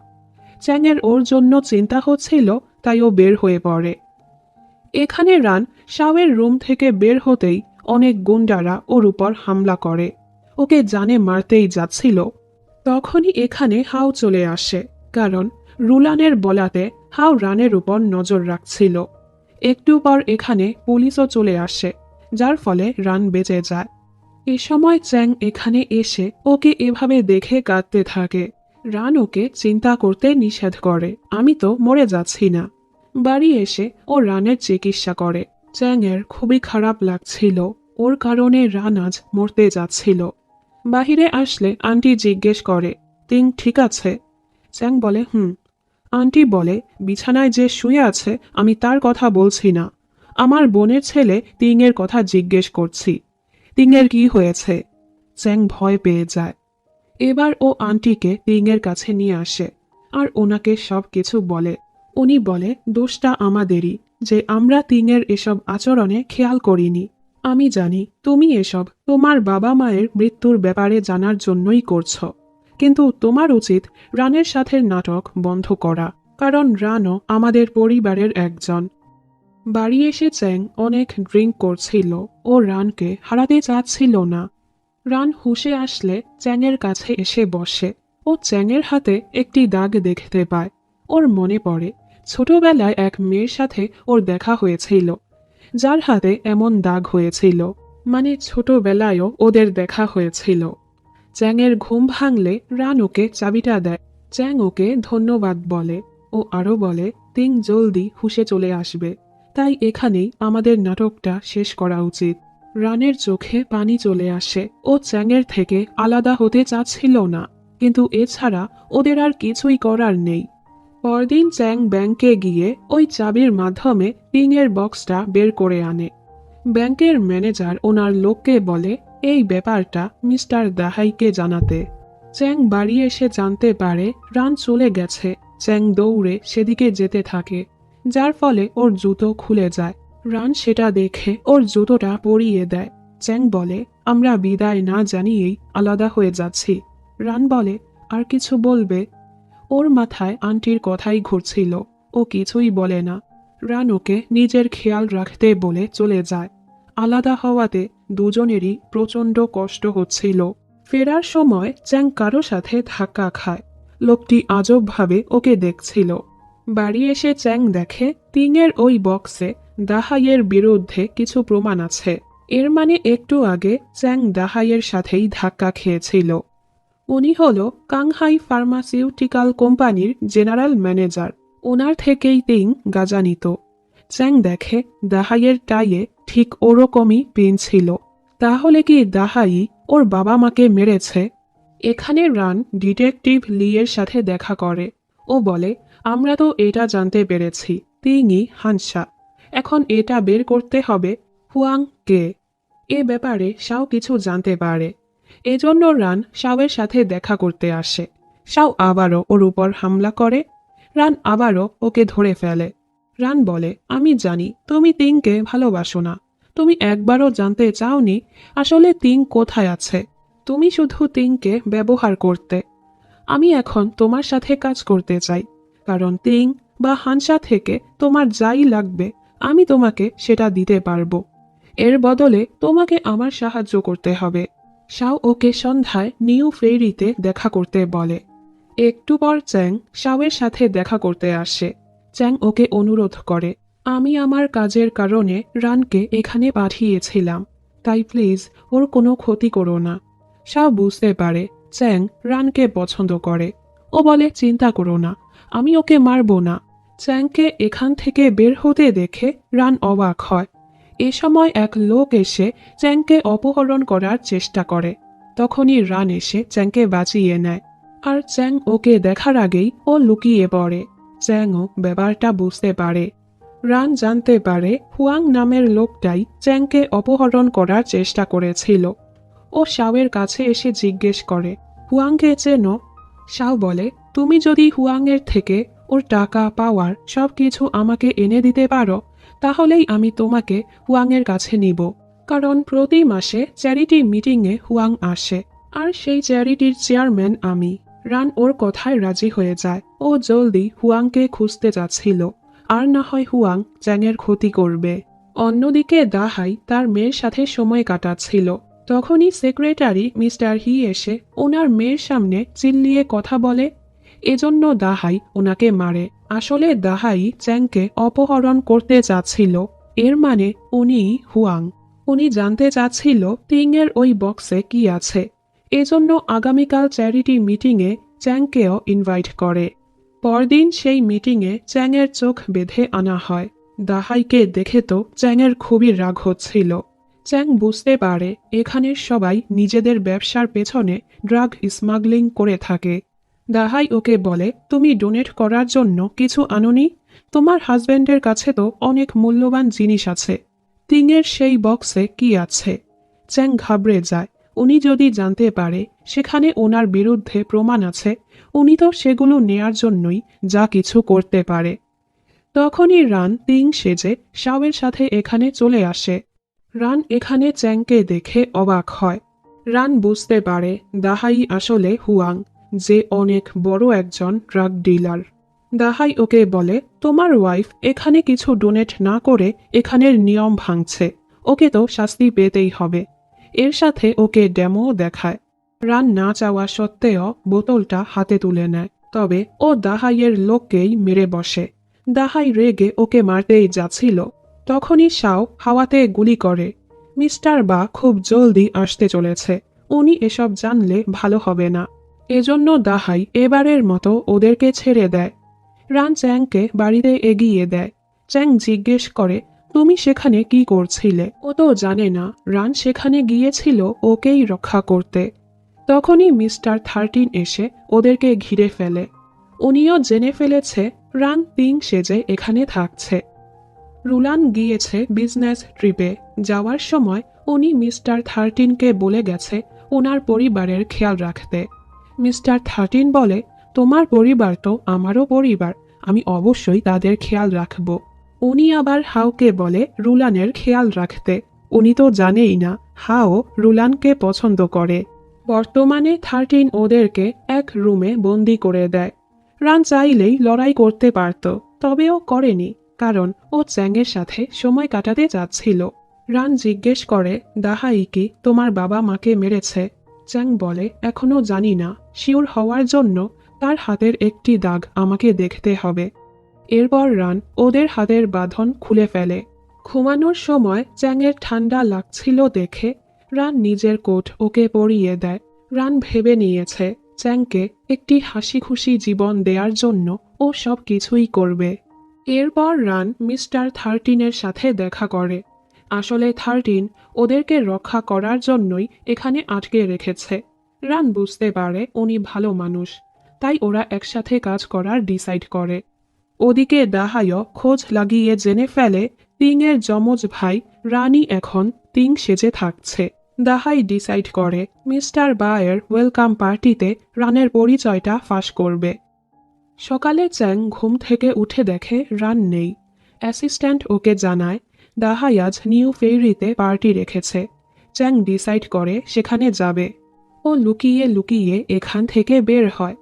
Speaker 1: চ্যাংয়ের ওর জন্য চিন্তা হচ্ছিল, তাই ও বের হয়ে পড়ে। এখানে রান শাওয়ের রুম থেকে বের হতেই অনেক গুন্ডারা ওর উপর হামলা করে। ওকে জানে মারতেই যাচ্ছিল। তখনই এখানে হাও চলে আসে, কারণ রুলানের বলাতে হাও রানের উপর নজর রাখছিল। একটু পর এখানে পুলিশও চলে আসে, যার ফলে রান বেঁচে যায়। এ সময় চ্যাং এখানে এসে ওকে এভাবে দেখে কাঁদতে থাকে। রান ওকে চিন্তা করতে নিষেধ করে, আমি তো মরে যাচ্ছি না। বাড়ি এসে ও রানের চিকিৎসা করে। চ্যাংয়ের খুবই খারাপ লাগছিল, ওর কারণে রান আজ মরতে যাচ্ছিল। বাহিরে আসলে আন্টি জিজ্ঞেস করে, তিং ঠিক আছে? চ্যাং বলে হুম। আন্টি বলে, বিছানায় যে শুয়ে আছে আমি তার কথা বলছি না, আমার বোনের ছেলে তিংয়ের কথা জিজ্ঞেস করছি। তিংয়ের কি হয়েছে? চ্যাং ভয় পেয়ে যায়। এবার ও আন্টিকে তিংয়ের কাছে নিয়ে আসে আর ওনাকে সব কিছু বলে। উনি বলে দোষটা আমাদেরই, যে আমরা তিংয়ের এসব আচরণে খেয়াল করিনি। আমি জানি তুমি এসব তোমার বাবা মায়ের মৃত্যুর ব্যাপারে জানার জন্যই করছো, কিন্তু তোমার উচিত রানের সাথে নাটক বন্ধ করা, কারণ রানও আমাদের পরিবারের একজন। বাড়ি এসে চ্যাং অনেক ড্রিঙ্ক করছিল। ও রানকে হারাতে চাচ্ছিল না। রান হুঁশে আসলে চ্যাংয়ের কাছে এসে বসে। ও চ্যাংয়ের হাতে একটি দাগ দেখতে পায়। ওর মনে পড়ে ছোটবেলায় এক মেয়ের সাথে ওর দেখা হয়েছিল, যার হাতে এমন দাগ হয়েছিল। মানে ছোটবেলায়ও ওদের দেখা হয়েছিল। চ্যাংয়ের ঘুম ভাঙলে রান ওকে চাবিটা দেয়। চ্যাং ওকে ধন্যবাদ বলে। ও আরও বলে, তিং জলদি হুঁশে চলে আসবে, তাই এখানেই আমাদের নাটকটা শেষ করা উচিত। রানের চোখে পানি চলে আসে। ও চ্যাংয়ের থেকে আলাদা হতে চাচ্ছিল না, কিন্তু এছাড়া ওদের আর কিছুই করার নেই। পরদিন চ্যাং ব্যাংকে গিয়ে ওই চাবির মাধ্যমে টিংয়ের বক্সটা বের করে আনে। ব্যাংকের ম্যানেজার ওনার লোককে বলে এই ব্যাপারটা মিস্টার দাহাইকে জানাতে। চ্যাং বাড়ি এসে জানতে পারে রান চলে গেছে। চ্যাং দৌড়ে সেদিকে যেতে থাকে, যার ফলে ওর জুতো খুলে যায়। রান সেটা দেখে ওর জুতোটা পরিয়ে দেয়। চ্যাং বলে, আমরা বিদায় না জানিয়েই আলাদা হয়ে যাচ্ছি। রান বলে, আর কিছু বলবে? ওর মাথায় আন্টির কথাই ঘুরছিল। ও কিছুই বলে না। রান ওকে নিজের খেয়াল রাখতে বলে চলে যায়। আলাদা হওয়াতে দুজনেরই প্রচণ্ড কষ্ট হচ্ছিল। ফেরার সময় চ্যাং কারো সাথে ধাক্কা খায়। লোকটি আজবভাবে ওকে দেখছিল। বাড়ি এসে চ্যাং দেখে তিংয়ের ওই বক্সে দাহাইয়ের বিরুদ্ধে কিছু প্রমাণ আছে। এর মানে একটু আগে চ্যাং দাহাইয়ের সাথেই ধাক্কা খেয়েছিল। উনি হল কাংহাই ফার্মাসিউটিক্যাল কোম্পানির জেনারেল ম্যানেজার। ওনার থেকেই তিং গাঁজা নিত। চ্যাং দেখে দাহাইয়ের টাইয়ে ঠিক ওরকমই পিন ছিল। তাহলে কি দাহাই ওর বাবা মাকে মেরেছে? এখানে রান ডিটেকটিভ লিয়ের সাথে দেখা করে। ও বলে, আমরা তো এটা জানতে পেরেছি তিংই হানসা। এখন এটা বের করতে হবে হুয়াং কে। এ ব্যাপারে শাও কিছু জানতে পারে। এজন্য রান শাওয়ের সাথে দেখা করতে আসে। শাও আবারও ওর উপর হামলা করে। রান আবারও ওকে ধরে ফেলে। রান বলে, আমি জানি তুমি তিংকে ভালোবাসো না। তুমি একবারও জানতে চাওনি আসলে তিং কোথায় আছে। তুমি শুধু তিংকে ব্যবহার করতে। আমি এখন তোমার সাথে কাজ করতে চাই, কারণ তিং বা হানসা থেকে তোমার যাই লাগবে আমি তোমাকে সেটা দিতে পারবো। এর বদলে তোমাকে আমার সাহায্য করতে হবে। শাও ওকে সন্ধ্যায় নিউ ফেরিতে দেখা করতে বলে। একটু পর চ্যাং শাওয়ের সাথে দেখা করতে আসে। চ্যাং ওকে অনুরোধ করে, আমি আমার কাজের কারণে রানকে এখানে পাঠিয়েছিলাম, তাই প্লিজ ওর কোনো ক্ষতি করো না। শাও বুঝতে পারে চ্যাং রানকে পছন্দ করে। ও বলে, চিন্তা করো না, আমি ওকে মারব না। চ্যাংকে এখান থেকে বের হতে দেখে রান অবাক হয়। এ সময় এক লোক এসে চ্যাংকে অপহরণ করার চেষ্টা করে। তখনই রান এসে চ্যাংকে বাঁচিয়ে নেয়। আর চ্যাং ওকে দেখার আগেই ও লুকিয়ে পড়ে। চ্যাংও ব্যাপারটা বুঝতে পারে। রান জানতে পারে হুয়াং নামের লোকটাই চ্যাংকে অপহরণ করার চেষ্টা করেছিল। ও শাওয়ের কাছে এসে জিজ্ঞেস করে, হুয়াংকে চেনো? শাও বলে, তুমি যদি হুয়াংয়ের থেকে ওর টাকা পাওয়ার সবকিছু আমাকে এনে দিতে পারো তাহলেই আমি তোমাকে হুয়াংয়ের কাছে নিব। কারণ প্রতি মাসে চ্যারিটি মিটিংয়ে হুয়াং আসে, আর সেই চ্যারিটির চেয়ারম্যান আমি। রান ওর কথায় রাজি হয়ে যায়। ও জলদি হুয়াংকে খুঁজতে যাচ্ছিল, আর না হয় হুয়াং চ্যাংয়ের ক্ষতি করবে। অন্যদিকে দাহাই তার মেয়ের সাথে সময় কাটাচ্ছিল। তখনই সেক্রেটারি মিস্টার হি এসে ওনার মেয়ের সামনে চিল্লিয়ে কথা বলে। এজন্য দাহাই ওনাকে মারে। আসলে দাহাই চ্যাংকে অপহরণ করতে চাচ্ছিল। এর মানে উনি হুয়াং। উনি জানতে চাচ্ছিল তিংয়ের ওই বক্সে কি আছে। এজন্য আগামীকাল চ্যারিটি মিটিংয়ে চ্যাংকেও ইনভাইট করে। পরদিন সেই মিটিংয়ে চ্যাংয়ের চোখ বেঁধে আনা হয়। দাহাইকে দেখে তো চ্যাংয়ের খুবই রাগ হচ্ছিল। চ্যাং বুঝতে পারে এখানের সবাই নিজেদের ব্যবসার পেছনে ড্রাগ স্মাগলিং করে থাকে। দাহাই ওকে বলে, তুমি ডোনেট করার জন্য কিছু আনোনি? তোমার হাজব্যান্ডের কাছে তো অনেক মূল্যবান জিনিস আছে। তিংয়ের সেই বক্সে কি আছে? চ্যাং ঘাবড়ে যায়। উনি যদি জানতে পারে সেখানে ওনার বিরুদ্ধে প্রমাণ আছে, উনি তো সেগুলো নেয়ার জন্যই যা কিছু করতে পারে। তখনই রান তিং সেজে শাওয়ের সাথে এখানে চলে আসে। রান এখানে চ্যাংকে দেখে অবাক হয়। রান বুঝতে পারে দাহাই আসলে হুয়াং, যে অনেক বড় একজন ড্রাগ ডিলার। দাহাই ওকে বলে, তোমার ওয়াইফ এখানে কিছু ডোনেট না করে এখানের নিয়ম ভাঙছে, ওকে তো শাস্তি পেতেই হবে। এর সাথে ওকে ডেমোও দেখায়। রান না চাওয়া সত্ত্বেও বোতলটা হাতে তুলে নেয়, তবে ও দাহাইয়ের লোককেই মেরে বসে। দাহাই রেগে ওকে মারতেই যাচ্ছিল, তখনই শাও হাওয়াতে গুলি করে। মিস্টার বা খুব জলদি আসতে চলেছে, উনি এসব জানলে ভালো হবে না। এজন্য দাহাই এবারের মতো ওদেরকে ছেড়ে দেয়। রান চ্যাংকে বাড়িতে এগিয়ে দেয়। চ্যাং জিজ্ঞেস করে, তুমি সেখানে কি করছিলে? ও তো জানে না রান সেখানে গিয়েছিল ওকেই রক্ষা করতে। তখনই মিস্টার 13 এসে ওদেরকে ঘিরে ফেলে। উনিও জেনে ফেলেছে রান তিং সেজে এখানে থাকছে। রুলান গিয়েছে বিজনেস ট্রিপে। যাওয়ার সময় উনি মিস্টার 13কে বলে গেছে ওনার পরিবারের খেয়াল রাখতে। মিস্টার 13 বলে, তোমার পরিবার তো আমারও পরিবার, আমি অবশ্যই তাদের খেয়াল রাখব। উনি আবার হাওকে বলে রুলানের খেয়াল রাখতে। উনি তো জানেই না হাও রুলানকে পছন্দ করে। বর্তমানে 13 ওদেরকে এক রুমে বন্দি করে দেয়। রান চাইলেই লড়াই করতে পারত, তবে ও করেনি, কারণ ও চ্যাংয়ের সাথে সময় কাটাতে চাচ্ছিল। রান জিজ্ঞেস করে, দাহাই কি তোমার বাবা মাকে মেরেছে? চ্যাং বলে, এখনো জানি না, শিওর হওয়ার জন্য তার হাতের একটি দাগ আমাকে দেখতে হবে। এরপর রান ওদের হাতের বাঁধন খুলে ফেলে। ঘুমানোর সময় চ্যাংয়ের ঠান্ডা লাগছিল দেখে রান নিজের কোট ওকে পরিয়ে দেয়। রান ভেবে নিয়েছে চ্যাংকে একটি হাসি খুশি জীবন দেওয়ার জন্য ও সব কিছুই করবে। এরপর রান মিস্টার 13-এর সাথে দেখা করে। আসলে 13 ওদেরকে রক্ষা করার জন্যই এখানে আটকে রেখেছে। রান বুঝতে পারে উনি ভালো মানুষ, তাই ওরা একসাথে কাজ করার ডিসাইড করে। ওদিকে দাহাইও খোঁজ লাগিয়ে জেনে ফেলে তিংয়ের যমজ ভাই রানী এখন তিং সেজে থাকছে। দাহাই ডিসাইড করে মিস্টার বায়ের ওয়েলকাম পার্টিতে রানের পরিচয়টা ফাঁস করবে। সকালে চ্যাং ঘুম থেকে উঠে দেখে রান নেই। অ্যাসিস্ট্যান্ট ওকে জানায় দাহাই আজ নিউ ফেইরিতে পার্টি রেখেছে। চ্যাং ডিসাইড করে সেখানে যাবে। ও লুকিয়ে লুকিয়ে এখান থেকে বের হয়।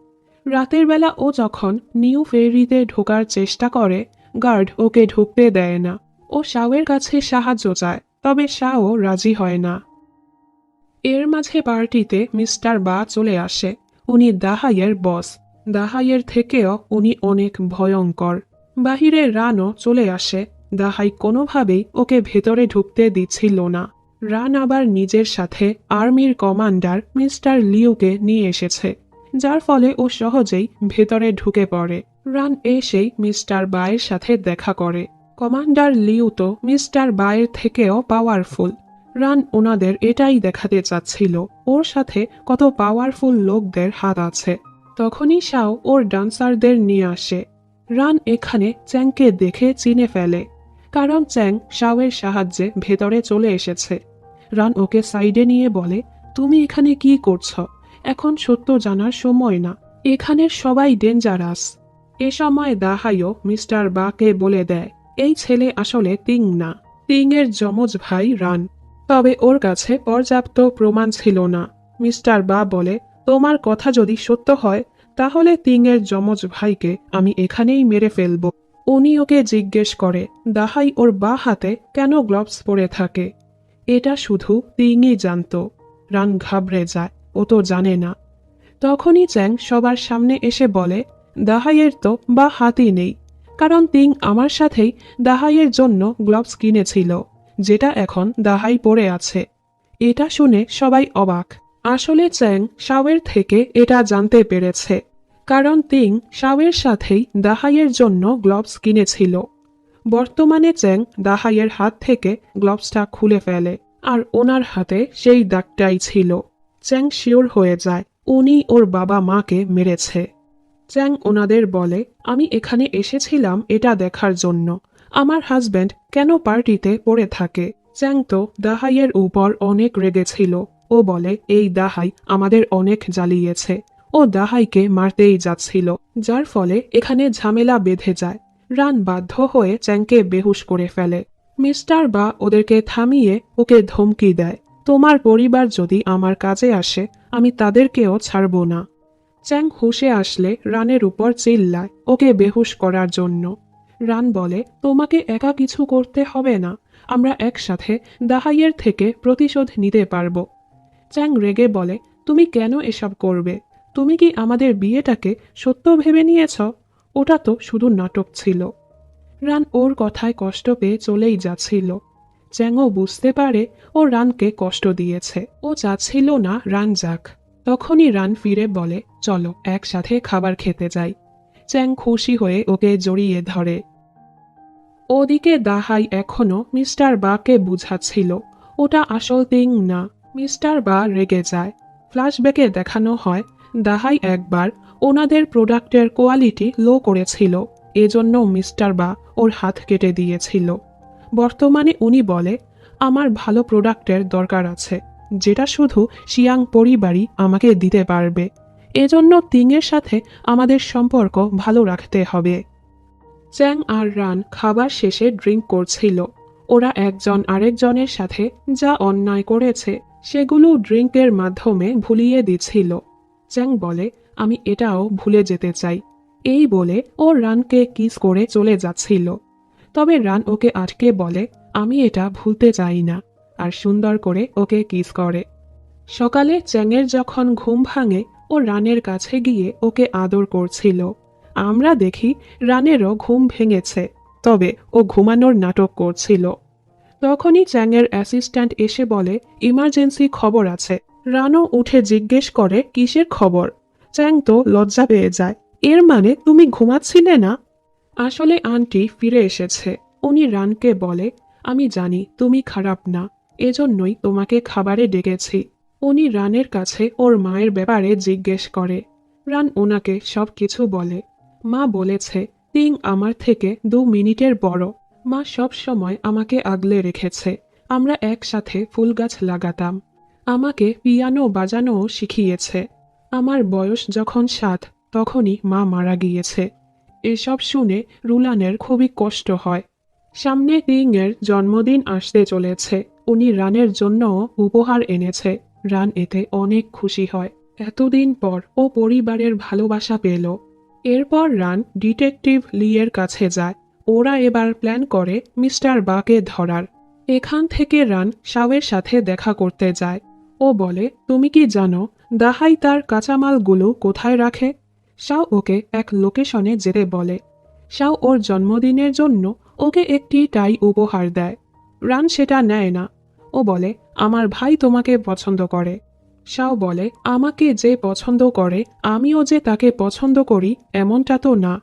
Speaker 1: রাতের বেলা ও যখন নিউ ফেইরিতে ঢোকার চেষ্টা করে, গার্ড ওকে ঢুকতে দেয় না। ও শাওয়ের কাছে সাহায্য চায়, তবে শাও রাজি হয় না। এর মাঝে পার্টিতে মিস্টার বা চলে আসে। উনি দাহাইয়ের বস। দাহাইয়ের থেকেও উনি অনেক ভয়ঙ্কর। বাহিরে রানও চলে আসে। দাহাই কোনোভাবেই ওকে ভেতরে ঢুকতে দিচ্ছিল না। রান আবার নিজের সাথে আর্মির কমান্ডার মিস্টার লিউকে নিয়ে এসেছে, যার ফলে ও সহজেই ভেতরে ঢুকে পড়ে। রান এসেই মিস্টার বায়ের সাথে দেখা করে। কমান্ডার লিউ তো মিস্টার বায়ের থেকেও পাওয়ারফুল। রান ওনাদের এটাই দেখাতে চাচ্ছিল ওর সাথে কত পাওয়ারফুল লোকদের হাত আছে। তখনই শাও ওর ডান্সারদের নিয়ে আসে। রান এখানে চ্যাংকে দেখে চিনে ফেলে, কারণ চ্যাং শাওয়ের সাহায্যে ভেতরে চলে এসেছে। রান ওকে সাইডে নিয়ে বলে, তুমি এখানে কি করছ? এখন সত্য জানার সময় না, এখানের সবাই ডেঞ্জারাস। এ সময় দাহাইও মিস্টার বাকে বলে দেয় এই ছেলে আসলে তিং না, তিংয়ের যমজ ভাই রান। তবে ওর কাছে পর্যাপ্ত প্রমাণ ছিল না। মিস্টার বা বলে, তোমার কথা যদি সত্য হয় তাহলে তিংয়ের যমজ ভাইকে আমি এখানেই মেরে ফেলব। উনি ওকে জিজ্ঞেস করে দাহাই ওর বা হাতে কেন গ্লাভস পরে থাকে। এটা শুধু তিংই জানত। রান ঘাবড়ে যায়, ও তো জানে না। তখনই চ্যাং সবার সামনে এসে বলে দাহাইয়ের তো বা হাতই নেই, কারণ তিং আমার সাথেই দাহাইয়ের জন্য গ্লাভস কিনেছিল, যেটা এখন দাহাই পরে আছে। এটা শুনে সবাই অবাক। আসলে চ্যাং শাওয়ের থেকে এটা জানতে পেরেছে, কারণ তিং শাওয়ের সাথেই দাহাইয়ের জন্য গ্লাভস কিনেছিল। বর্তমানে চ্যাং দাহাইয়ের হাত থেকে গ্লাভসটা খুলে ফেলে, আর ওনার হাতে সেই দাগটাই ছিল। চ্যাং শিওর হয়ে যায় উনি ওর বাবা মাকে মেরেছে। চ্যাং ওনাদের বলে, আমি এখানে এসেছিলাম এটা দেখার জন্য আমার হাজব্যান্ড কেন পার্টিতে পড়ে থাকে। চ্যাং তো দাহাইয়ের উপর অনেক রেগেছিল। ও বলে এই দাহাই আমাদের অনেক জ্বালিয়েছে। ও দাহাইকে মারতেই যাচ্ছিল, যার ফলে এখানে ঝামেলা বেঁধে যায়। রান বাধ্য হয়ে চ্যাংকে বেহুশ করে ফেলে। মিস্টার বা ওদেরকে থামিয়ে ওকে ধমকি দেয়, তোমার পরিবার যদি আমার কাজে আসে আমি তাদেরকেও ছাড়ব না। চ্যাং হুঁশে আসলে রানের উপর চিল্লায় ওকে বেহুশ করার জন্য। রান বলে, তোমাকে একা কিছু করতে হবে না, আমরা একসাথে দাহাইয়ের থেকে প্রতিশোধ নিতে পারব। চ্যাং রেগে বলে, তুমি কেন এসব করবে? তুমি কি আমাদের বিয়েটাকে সত্য ভেবে নিয়েছ? ওটা তো শুধু নাটক ছিল। রান ওর কথায় কষ্ট পেয়ে চলেই যাচ্ছিল। চ্যাংও বুঝতে পারে ও রানকে কষ্ট দিয়েছে। ও চাচ্ছিল না রান যাক। তখনই রান ফিরে বলে, চলো একসাথে খাবার খেতে যাই। চ্যাং খুশি হয়ে ওকে জড়িয়ে ধরে। ওদিকে দাহাই এখনো মিস্টার বাকে বুঝাচ্ছিল ওটা আসল তিং না। মিস্টার বা রেগে যায়। ফ্ল্যাশব্যাকে দেখানো হয় দাহাই একবার ওনাদের প্রোডাক্টের কোয়ালিটি লো করেছিল, এজন্য মিস্টার বা ওর হাত কেটে দিয়েছিল। বর্তমানে উনি বলে, আমার ভালো প্রোডাক্টের দরকার আছে, যেটা শুধু শিয়াং পরিবারই আমাকে দিতে পারবে। এজন্য তিংয়ের সাথে আমাদের সম্পর্ক ভালো রাখতে হবে। চ্যাং আর রান খাবার শেষে ড্রিঙ্ক করছিল। ওরা একজন আরেকজনের সাথে যা অন্যায় করেছে সেগুলো ড্রিঙ্কের মাধ্যমে ভুলিয়ে দিচ্ছিল। চ্যাং বলে, আমি এটাও ভুলে যেতে চাই। এই বলে ও রানকে কিস করে চলে যাচ্ছিল। তবে রান ওকে আটকে বলে, আমি এটা ভুলতে চাই না, আর সুন্দর করে ওকে কিস করে। সকালে চ্যাংয়ের যখন ঘুম ভাঙে ও রানের কাছে গিয়ে ওকে আদর করছিল। আমরা দেখি রানেরও ঘুম ভেঙেছে, তবে ও ঘুমানোর নাটক করছিল। তখনই চ্যাংয়ের অ্যাসিস্ট্যান্ট এসে বলে, ইমার্জেন্সি খবর আছে। রানও উঠে জিজ্ঞেস করে কিসের খবর। চ্যাং তো লজ্জা পেয়ে যায়, এর মানে তুমি ঘুমাচ্ছিলে না? আসলে আন্টি ফিরে এসেছে। উনি রানকে বলে, আমি জানি তুমি খারাপ না, এজন্যই তোমাকে খাবারে ডেকেছি। উনি রানের কাছে ওর মায়ের ব্যাপারে জিজ্ঞেস করে। রান ওনাকে সব কিছু বলে। মা বলেছে তিং আমার থেকে 2 মিনিটের বড়। মা সব সময় আমাকে আগলে রেখেছে। আমরা একসাথে ফুল গাছ লাগাতাম। আমাকে পিয়ানো বাজানোও শিখিয়েছে। আমার বয়স যখন 7 তখনই মা মারা গিয়েছে। এসব শুনে রুলানের খুবই কষ্ট হয়। সামনে টিংয়ের জন্মদিন আসতে চলেছে। উনি রানের জন্যও উপহার এনেছে। রান এতে অনেক খুশি হয়। এতদিন পর ও পরিবারের ভালোবাসা পেল। এরপর রান ডিটেকটিভ লিয়ের কাছে যায়। ওরা এবার প্ল্যান করে মিস্টার বাকে ধরার। এখান থেকে রান শাওয়ের সাথে দেখা করতে যায়। ও বলে, তুমি কি জানো দাহাই তার কাঁচামালগুলো কোথায় রাখে? শাও ওকে এক লোকেশনে যেতে বলে। শাও ওর জন্মদিনের জন্য ওকে একটি টাই উপহার দেয়। রান সেটা নেয় না। ও বলে, আমার ভাই তোমাকে পছন্দ করে। শাও বলে, আমাকে যে পছন্দ করে আমিও যে তাকে পছন্দ করি এমনটা তো না।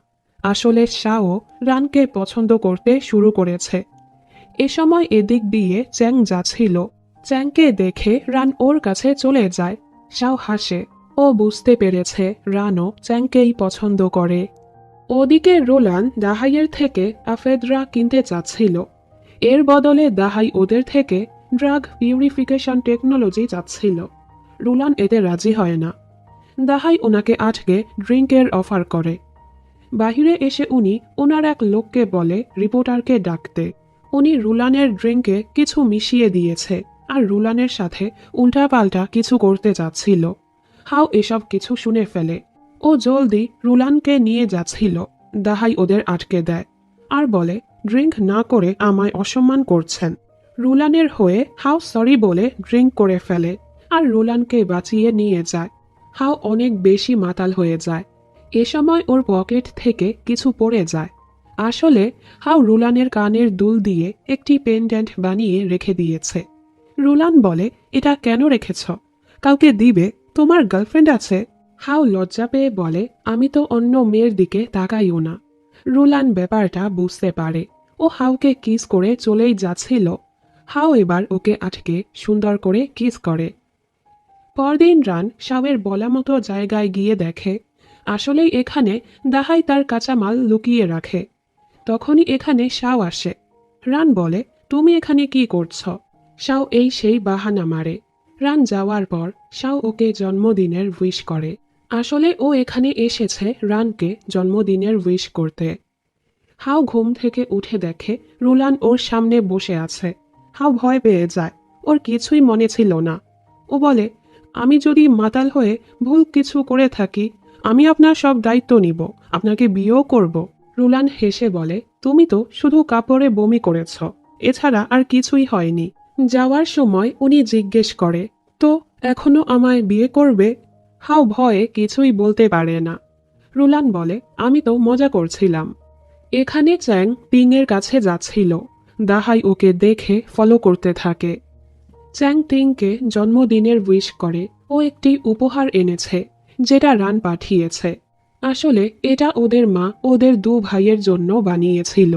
Speaker 1: আসলে শাও রানকে পছন্দ করতে শুরু করেছে। এ সময় এদিক দিয়ে চ্যাং যাচ্ছিল। চ্যাংকে দেখে রান ওর কাছে চলে যায়। শাও হাসে। ও বুঝতে পেরেছে রানও চ্যাংকেই পছন্দ করে। ওদিকে রোলান দাহাইয়ের থেকে আফেদ্রা কিনতে চাচ্ছিল। এর বদলে দাহাই ওদের থেকে ড্রাগ পিউরিফিকেশন টেকনোলজি চাচ্ছিল। রুলান এতে রাজি হয় না। দাহাই ওনাকে আটকে ড্রিঙ্কের অফার করে। বাহিরে এসে উনি ওনার এক লোককে বলে রিপোর্টারকে ডাকতে। উনি রুলানের ড্রিঙ্কে কিছু মিশিয়ে দিয়েছে আর রুলানের সাথে উল্টাপাল্টা কিছু করতে যাচ্ছিল। হাও এসব কিছু শুনে ফেলে। ও জলদি রুলানকে নিয়ে যাচ্ছিল। দাহাই ওদের আটকে দেয় আর বলে, ড্রিঙ্ক না করে আমায় অসম্মান করছেন। রুলানের হয়ে হাও সরি বলে ড্রিঙ্ক করে ফেলে আর রুলানকে বাঁচিয়ে নিয়ে যায়। হাও অনেক বেশি মাতাল হয়ে যায়। এ সময় ওর পকেট থেকে কিছু পড়ে যায়। আসলে হাও রুলানের কানের দুল দিয়ে একটি পেন্ডেন্ট বানিয়ে রেখে দিয়েছে। রুলান বলে, এটা কেন রেখেছ? কাউকে দিবে? তোমার গার্লফ্রেন্ড আছে? হাও লজ্জা পেয়ে বলে, আমি তো অন্য মেয়ের দিকে তাকাইও না। রুলান ব্যাপারটা বুঝতে পারে। ও হাওকে কিস করে চলেই যাচ্ছিল। হাও এবার ওকে আটকে সুন্দর করে কিস করে। পরদিন রান শাওয়ের বলা মতো জায়গায় গিয়ে দেখে আসলেই এখানে দাহাই তার কাঁচামাল লুকিয়ে রাখে। তখনই এখানে শাও আসে। রান বলে, তুমি এখানে কি করছ? শাও এই সেই বাহানা মারে। রান যাওয়ার পর শাও ওকে জন্মদিনের উইশ করে। আসলে ও এখানে এসেছে রানকে জন্মদিনের উইশ করতে। হাও ঘুম থেকে উঠে দেখে রুলান ওর সামনে বসে আছে। হাও ভয় পেয়ে যায়। ওর কিছুই মনে ছিল না। ও বলে, আমি যদি মাতাল হয়ে ভুল কিছু করে থাকি আমি আপনার সব দায়িত্ব নিব, আপনাকে বিয়েও করব। রুলান হেসে বলে, তুমি তো শুধু কাপড়ে বমি করেছ, এছাড়া আর কিছুই হয়নি। যাওয়ার সময় উনি জিজ্ঞেস করে, তো এখনো আমায় বিয়ে করবে? হাও ভয়ে কিছুই বলতে পারে না। রুলান বলে, আমি তো মজা করছিলাম। এখানে চ্যাং তিংয়ের কাছে যাচ্ছিল। দাহাই ওকে দেখে ফলো করতে থাকে। চ্যাং তিংকে জন্মদিনের উইশ করে। ও একটি উপহার এনেছে যেটা রান পাঠিয়েছে। আসলে এটা ওদের মা ওদের 2 ভাইয়ের জন্য বানিয়েছিল।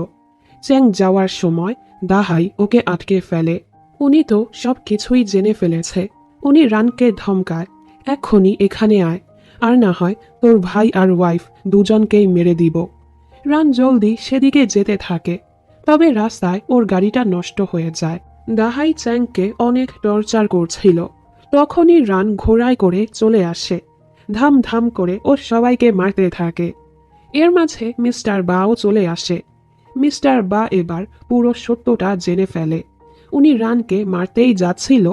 Speaker 1: চ্যাং যাওয়ার সময় দাহাই ওকে আটকে ফেলে। উনি তো সব কিছুই জেনে ফেলেছে। উনি রানকে ধমকায়, এক্ষুনি এখানে আয়, আর না হয় তোর ভাই আর ওয়াইফ দুজনকেই মেরে দিব। রান জলদি সেদিকে যেতে থাকে। তবে রাস্তায় ওর গাড়িটা নষ্ট হয়ে যায়। দাহাই চ্যাংকে অনেক টর্চার করছিল। তখনই রান ঘোড়ায় করে চলে আসে। ধাম ধাম করে ও সবাইকে মারতে থাকে। এর মাঝে মিস্টার বাও চলে আসে। মিস্টার বা এবার পুরো সত্যটা জেনে ফেলে। উনি রানকে মারতেই যাচ্ছিল।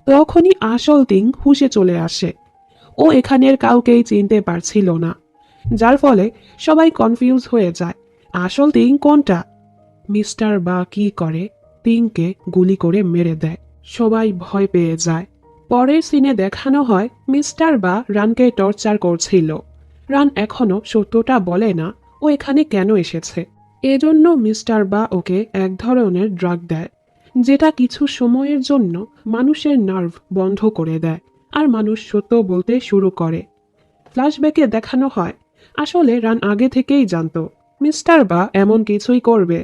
Speaker 1: তখনই আসল তিং হুঁশে চলে আসে। ও এখানের কাউকেই চিনতে পারছিল না, যার ফলে সবাই কনফিউজ হয়ে যায় আসল তিং কোনটা। মিস্টার বা কি করে, তিংকে গুলি করে মেরে দেয়। সবাই ভয় পেয়ে যায়। পরের সিনে দেখানো হয় মিস্টার বা রানকে টর্চার করছিল। রান এখনো সত্যটা বলে না ও এখানে কেন এসেছে। এজন্য মিস্টার বা ওকে এক ধরনের ড্রাগ দেয় যেটা কিছু সময়ের জন্য মানুষের নার্ভ বন্ধ করে দেয় আর মানুষ সত্য বলতে শুরু করে। ফ্ল্যাশব্যাকে দেখানো হয় আসলে রান আগে থেকেই জানতো মিস্টার বা এমন কিছুই করবে।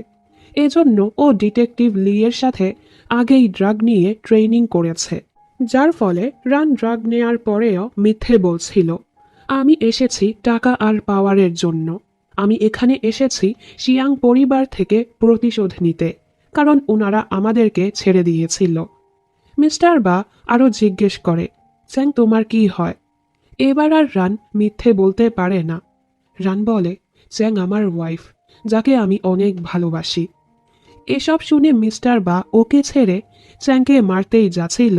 Speaker 1: এজন্য ও ডিটেকটিভ লিয়ের সাথে আগেই ড্রাগ নিয়ে ট্রেনিং করেছে, যার ফলে রান ড্রাগ নেয়ার পরেও মিথ্যে বলছিল। আমি এসেছি টাকা আর পাওয়ারের জন্য, আমি এখানে এসেছি শিয়াং পরিবার থেকে প্রতিশোধ নিতে, কারণ ওনারা আমাদেরকে ছেড়ে দিয়েছিল। মিস্টার বা আরও জিজ্ঞেস করে, চ্যাং তোমার কি হয়? এবার আর রান মিথ্যে বলতে পারে না। রান বলে, চ্যাং আমার ওয়াইফ, যাকে আমি অনেক ভালোবাসি। এসব শুনে মিস্টার বা ওকে ছেড়ে চ্যাংকে মারতেই যাচ্ছিল।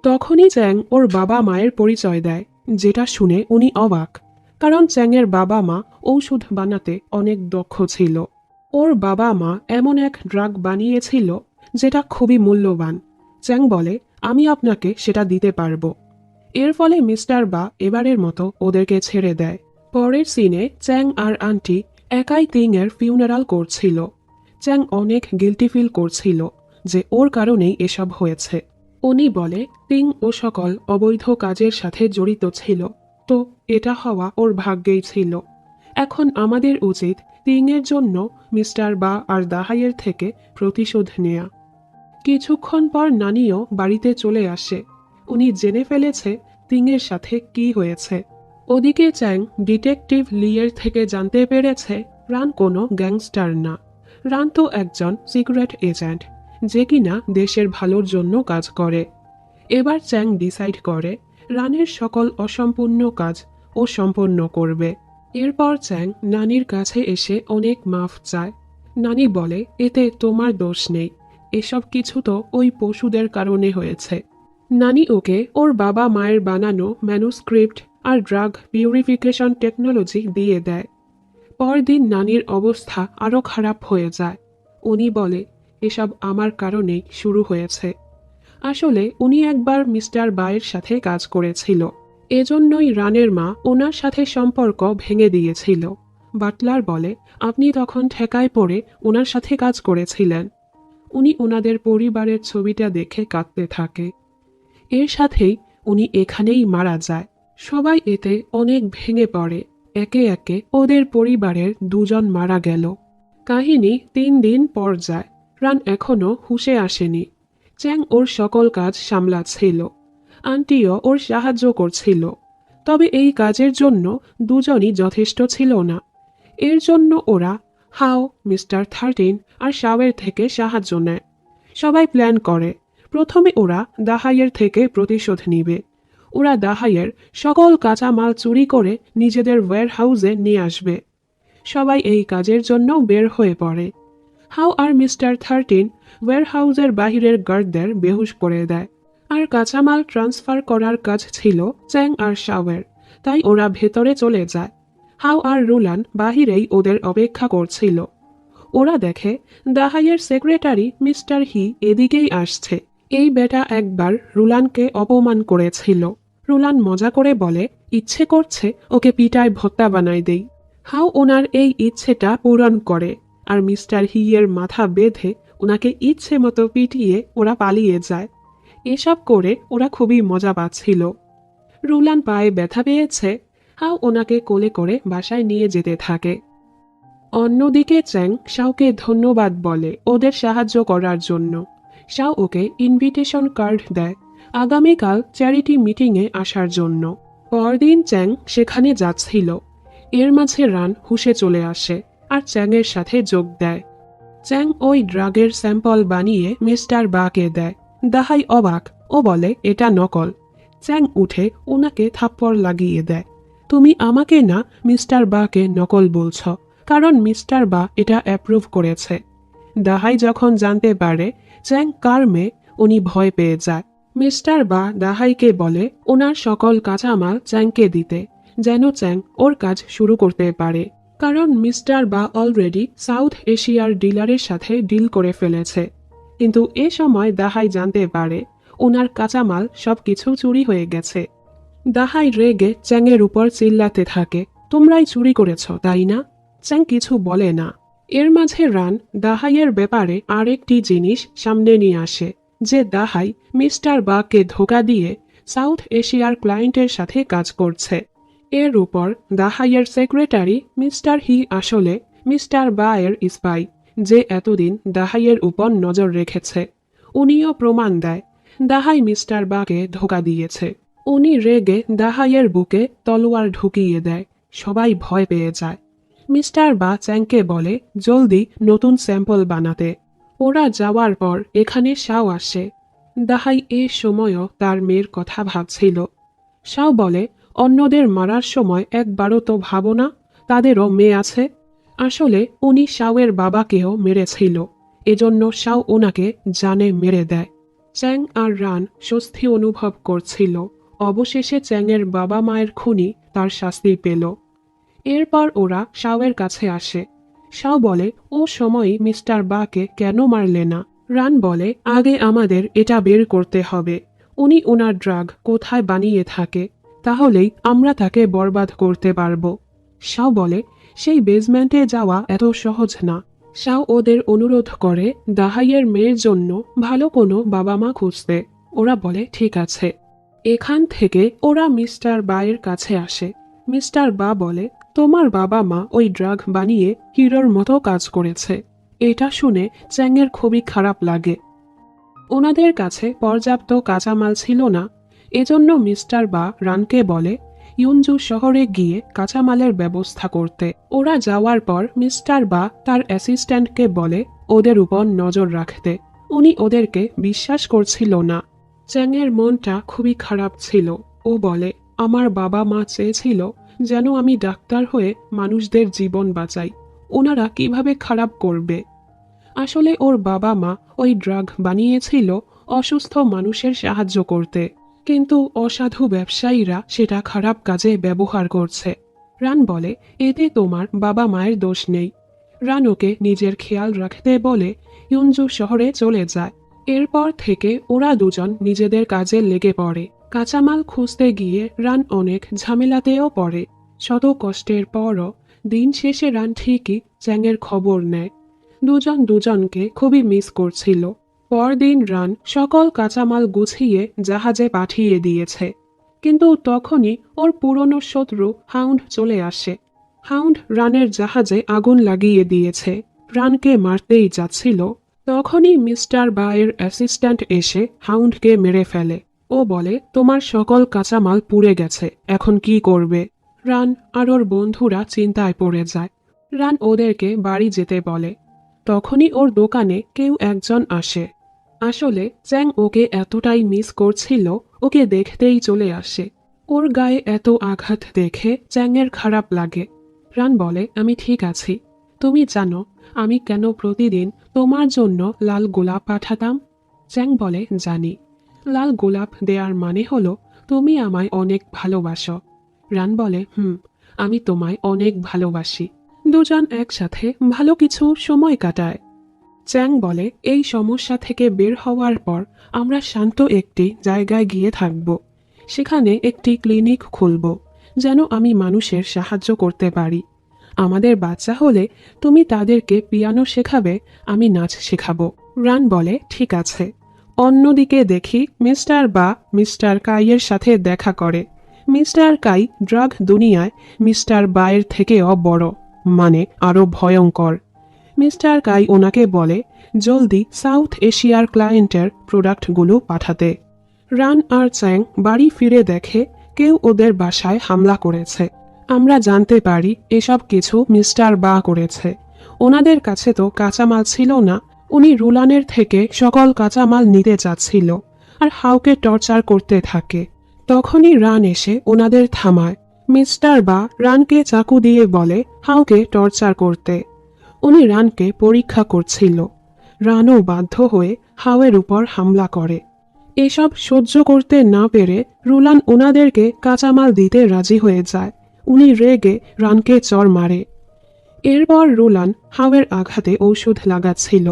Speaker 1: তখনই চ্যাং ওর বাবা মায়ের পরিচয় দেয়, যেটা শুনে উনি অবাক, কারণ চ্যাংয়ের বাবা মা ঔষধ বানাতে অনেক দক্ষ ছিল। ওর বাবা মা এমন এক ড্রাগ বানিয়েছিল যেটা খুবই মূল্যবান। চ্যাং বলে, আমি আপনাকে সেটা দিতে পারবো। এর ফলে মিস্টার বা এবারের মতো ওদেরকে ছেড়ে দেয়। পরের সিনে চ্যাং আর আন্টি একাই তিংয়ের ফিউনারাল করছিল। চ্যাং অনেক গিল্টি ফিল করছিল যে ওর কারণেই এসব হয়েছে। উনি বলে তিং ও সকল অবৈধ কাজের সাথে জড়িত ছিল, তো এটা হওয়া ওর ভাগ্যেই ছিল। এখন আমাদের উচিত তিংয়ের জন্য মিস্টার বা আর দাহাইয়ের থেকে প্রতিশোধ নেয়া। কিছুক্ষণ পর নানিও বাড়িতে চলে আসে। উনি জেনে ফেলেছে তিংয়ের সাথে কি হয়েছে। ওদিকে চ্যাং ডিটেকটিভ লিয়ের থেকে জানতে পেরেছে রান কোনো গ্যাংস্টার না। রান তো একজন সিক্রেট এজেন্ট, যে কিনা দেশের ভালোর জন্য কাজ করে। এবার চ্যাং ডিসাইড করে রানের সকল অসম্পূর্ণ কাজ ও সম্পন্ন করবে। এরপর চ্যাং নানির কাছে এসে অনেক মাফ চায়। নানি বলে, এতে তোমার দোষ নেই, এসব কিছু তো ওই পশুদের কারণে হয়েছে। নানি ওকে ওর বাবা মায়ের বানানো ম্যানুস্ক্রিপ্ট আর ড্রাগ পিউরিফিকেশন টেকনোলজি দিয়ে দেয়। পরদিন নানির অবস্থা আরও খারাপ হয়ে যায়। উনি বলে, এসব আমার কারণেই শুরু হয়েছে। আসলে উনি একবার মিস্টার বায়ের সাথে কাজ করেছিল, এজন্যই রানের মা ওনার সাথে সম্পর্ক ভেঙে দিয়েছিল। বাটলার বলে, আপনি তখন ঠেকায় পড়ে ওনার সাথে কাজ করেছিলেন। উনি ওনাদের পরিবারের ছবিটা দেখে কাঁদতে থাকে। এর সাথেই উনি এখানেই মারা যায়। সবাই এতে অনেক ভেঙে পড়ে। একে একে ওদের পরিবারের দুজন মারা গেল। কাহিনী 3 দিন পর যায়। রান এখনো হুঁশে আসেনি। চ্যাং ওর সকল কাজ সামলাচ্ছিল। আন্টিও ওর সাহায্য করছিল। তবে এই কাজের জন্য দুজনই যথেষ্ট ছিল না। এর জন্য ওরা হাও, মিস্টার 13 আর শাওয়ের থেকে সাহায্য নেয়। সবাই প্ল্যান করে প্রথমে ওরা দাহাইয়ের থেকে প্রতিশোধ নিবে। ওরা দাহাইয়ের সকল কাঁচামাল চুরি করে নিজেদের ওয়্যারহাউসে নিয়ে আসবে। সবাই এই কাজের জন্য বের হয়ে পড়ে। হাও আর মিস্টার 13 ওয়্যারহাউসের বাহিরের গার্ডদের বেহুশ করে দেয়। আর কাঁচামাল ট্রান্সফার করার কাজ ছিল চ্যাং আর শাওয়ের, তাই ওরা ভেতরে চলে যায়। হাও আর রুলান বাহিরেই ওদের অপেক্ষা করছিল। ওরা দেখে দাহাইয়ের সেক্রেটারি মিস্টার হি এদিকেই আসছে। এই বেটা একবার রুলানকে অপমান করেছিল। রুলান মজা করে বলে, ইচ্ছে করছে ওকে পিটায় ভর্তা বানাই দেই। হাও ওনার এই ইচ্ছেটা পূরণ করে, আর মিস্টার হি এর মাথা বেঁধে ওনাকে ইচ্ছে মতো পিটিয়ে ওরা পালিয়ে যায়। এসব করে ওরা খুবই মজা পাচ্ছিল। রুলান পায়ে ব্যথা পেয়েছে। হাও ওনাকে কোলে করে বাসায় নিয়ে যেতে থাকে। অন্যদিকে চ্যাং শাওকে ধন্যবাদ বলে ওদের সাহায্য করার জন্য। শাও ওকে ইনভিটেশন কার্ড দেয় আগামীকাল চ্যারিটি মিটিংয়ে আসার জন্য। পরদিন চ্যাং সেখানে যাচ্ছিল। এর মাঝে রান হুঁশে চলে আসে আর চ্যাংয়ের সাথে যোগ দেয়। চ্যাং ওই ড্রাগের স্যাম্পল বানিয়ে মিস্টার বাকে দেয়। দাহাই অবাক, ও বলে এটা নকল। চ্যাং উঠে ওনাকে থাপ্পড় লাগিয়ে দেয়। তুমি আমাকে না মিস্টার বাকে নকল বলছ, কারণ মিস্টার বা এটা অ্যাপ্রুভ করেছে। দাহাই যখন জানতে পারে চ্যাং কার মেয়ে, উনি ভয় পেয়ে যায়। মিস্টার বা দাহাইকে বলে ওনার সকল কাঁচামাল চ্যাংকে দিতে, যেন চ্যাং ওর কাজ শুরু করতে পারে, কারণ মিস্টার বা অলরেডি সাউথ এশিয়ার ডিলারের সাথে ডিল করে ফেলেছে। কিন্তু এ সময় দাহাই জানতে পারে ওনার কাঁচামাল সবকিছু চুরি হয়ে গেছে। দাহাই রেগে চ্যাংয়ের উপর চিল্লাতে থাকে, তোমরাই চুরি করেছ তাই না? চ্যাং কিছু বলে না। এর মাঝে রান দাহাইয়ের ব্যাপারে আরেকটি জিনিস সামনে নিয়ে আসে, যে দাহাই মিস্টার বাকে ধোকা দিয়ে সাউথ এশিয়ার ক্লায়েন্টের সাথে কাজ করছে। এর উপর দাহাইয়ের সেক্রেটারি মিস্টার হি আসলে মিস্টার বায়ের স্পাই, যে এতদিন দাহাইয়ের উপর নজর রেখেছে। উনিও প্রমাণ দেয় দাহাই মিস্টার বাকে ধোকা দিয়েছে। উনি রেগে দাহাইয়ের বুকে তলোয়ার ঢুকিয়ে দেয়। সবাই ভয় পেয়ে যায়। মিস্টার বা চ্যাংকে বলে জলদি নতুন স্যাম্পল বানাতে। ওরা যাওয়ার পর এখানে শাও আসে। দাহাই এ সময়ও তার মেয়ের কথা ভাবছিল। শাও বলে, অন্যদের মারার সময় একবারও তো ভাবো না তাদেরও মেয়ে আছে। আসলে উনি শাওয়ের বাবাকেও মেরেছিল, এজন্য শাও ওনাকে জানে মেরে দেয়। চ্যাং আর রান স্বস্তি অনুভব করছিল। অবশেষে চ্যাংয়ের বাবা মায়ের খুনি তার শাস্তি পেল। এরপর ওরা শাওয়ের কাছে আসে। শাও বলে, ও সময়ই মিস্টার বাকে কেন মারলে না? রান বলে, আগে আমাদের এটা বের করতে হবে উনি ওনার ড্রাগ কোথায় বানিয়ে থাকে, তাহলেই আমরা তাকে বরবাদ করতে পারব। শাও বলে, সেই বেসমেন্টে যাওয়া এত সহজ না। শাও ওদের অনুরোধ করে দাহাইয়ের মেয়ের জন্য ভালো কোনো বাবা মা খুঁজতে। ওরা বলে ঠিক আছে। এখান থেকে ওরা মিস্টার বায়ের কাছে আসে। মিস্টার বা বলে, তোমার বাবা মা ওই ড্রাগ বানিয়ে হিরোর মতো কাজ করেছে। এটা শুনে চ্যাংয়ের খুবই খারাপ লাগে। ওনাদের কাছে পর্যাপ্ত কাঁচামাল ছিল না, এজন্য মিস্টার বা রানকে বলে ইউনজু শহরে গিয়ে কাঁচামালের ব্যবস্থা করতে। ওরা যাওয়ার পর মিস্টার বা তার অ্যাসিস্ট্যান্টকে বলে ওদের উপর নজর রাখতে। উনি ওদেরকে বিশ্বাস করছিল না। চ্যাংয়ের মনটা খুবই খারাপ ছিল। ও বলে, আমার বাবা মা চেয়েছিল যেন আমি ডাক্তার হয়ে মানুষদের জীবন বাঁচাই, ওনারা কিভাবে খারাপ করবে? আসলে ওর বাবা মা ওই ড্রাগ বানিয়েছিল অসুস্থ মানুষের সাহায্য করতে, কিন্তু অসাধু ব্যবসায়ীরা সেটা খারাপ কাজে ব্যবহার করছে। রান বলে, এতে তোমার বাবা মায়ের দোষ নেই। রান ওকে নিজের খেয়াল রাখতে বলে ইউনজু শহরে চলে যায়। এরপর থেকে ওরা দুজন নিজেদের কাজে লেগে পড়ে। কাঁচামাল খুঁজতে গিয়ে রান অনেক ঝামেলাতেও পড়ে। শত কষ্টের পরও দিন শেষে রান ঠিকই চ্যাংয়ের খবর নেয়। দুজন দুজনকে খুবই মিস করছিল। পরদিন রান সকল কাঁচামাল গুছিয়ে জাহাজে পাঠিয়ে দিয়েছে, কিন্তু তখনই ওর পুরনো শত্রু হাউন্ড চলে আসে। হাউন্ড রানের জাহাজে আগুন লাগিয়ে দিয়েছে। রানকে মারতেই যাচ্ছিল, তখনই মিস্টার বায়ের অ্যাসিস্ট্যান্ট এসে হাউন্ডকে মেরে ফেলে। ও বলে, তোমার সকল কাঁচামাল পুড়ে গেছে, এখন কি করবে? রান আর ওর বন্ধুরা চিন্তায় পড়ে যায়। রান ওদেরকে বাড়ি যেতে বলে। তখনই ওর দোকানে কেউ একজন আসে। আসলে চ্যাং ওকে এতটাই মিস করছিল, ওকে দেখতেই চলে আসে। ওর গায়ে এত আঘাত দেখে চ্যাংয়ের খারাপ লাগে। রান বলে, আমি ঠিক আছি। তুমি জানো আমি কেন প্রতিদিন তোমার জন্য লাল গোলাপ পাঠাতাম? চ্যাং বলে, জানি। লাল গোলাপ দেওয়ার মানে হলো তুমি আমায় অনেক ভালোবাসো। রান বলে, আমি তোমায় অনেক ভালোবাসি। দুজন একসাথে ভালো কিছু সময় কাটায়। চ্যাং বলে, এই সমস্যা থেকে বের হওয়ার পর আমরা শান্ত একটি জায়গায় গিয়ে থাকব। সেখানে একটি ক্লিনিক খুলব, যেন আমি মানুষের সাহায্য করতে পারি। আমাদের বাচ্চা হলে তুমি তাদেরকে পিয়ানো শেখাবে, আমি নাচ শেখাবো। রান বলে, ঠিক আছে। অন্যদিকে দেখি মিস্টার কাইয়ের সাথে দেখা করে। মিস্টার কাই ড্রাগ দুনিয়ায় মিস্টার বায়ের থেকেও বড়, মানে আরো ভয়ঙ্কর। মিস্টার কাই ওনাকে বলে জলদি সাউথ এশিয়ার ক্লায়েন্টের প্রোডাক্টগুলো পাঠাতে। রান আর চ্যাং বাড়ি ফিরে দেখে কেউ ওদের বাসায় হামলা করেছে। আমরা জানতে পারি এসব কিছু মিস্টার বা করেছে। ওনাদের কাছে তো কাঁচামাল ছিল না, উনি রুলানের থেকে সকল কাঁচামাল নিতে চাচ্ছিল আর হাউকে টর্চার করতে থাকে। তখনই রান এসে ওনাদের থামায়। মিস্টার বা রানকে চাকু দিয়ে বলে হাউকে টর্চার করতে। উনি রানকে পরীক্ষা করছিল। রানও বাধ্য হয়ে হাওয়ের উপর হামলা করে। এসব সহ্য করতে না পেরে রুলান ওনাদেরকে কাঁচামাল দিতে রাজি হয়ে যায়। উনি রেগে রানকে চড় মারে। এরপর রুলান হাওয়ের আঘাতে ঔষধ লাগাচ্ছিল।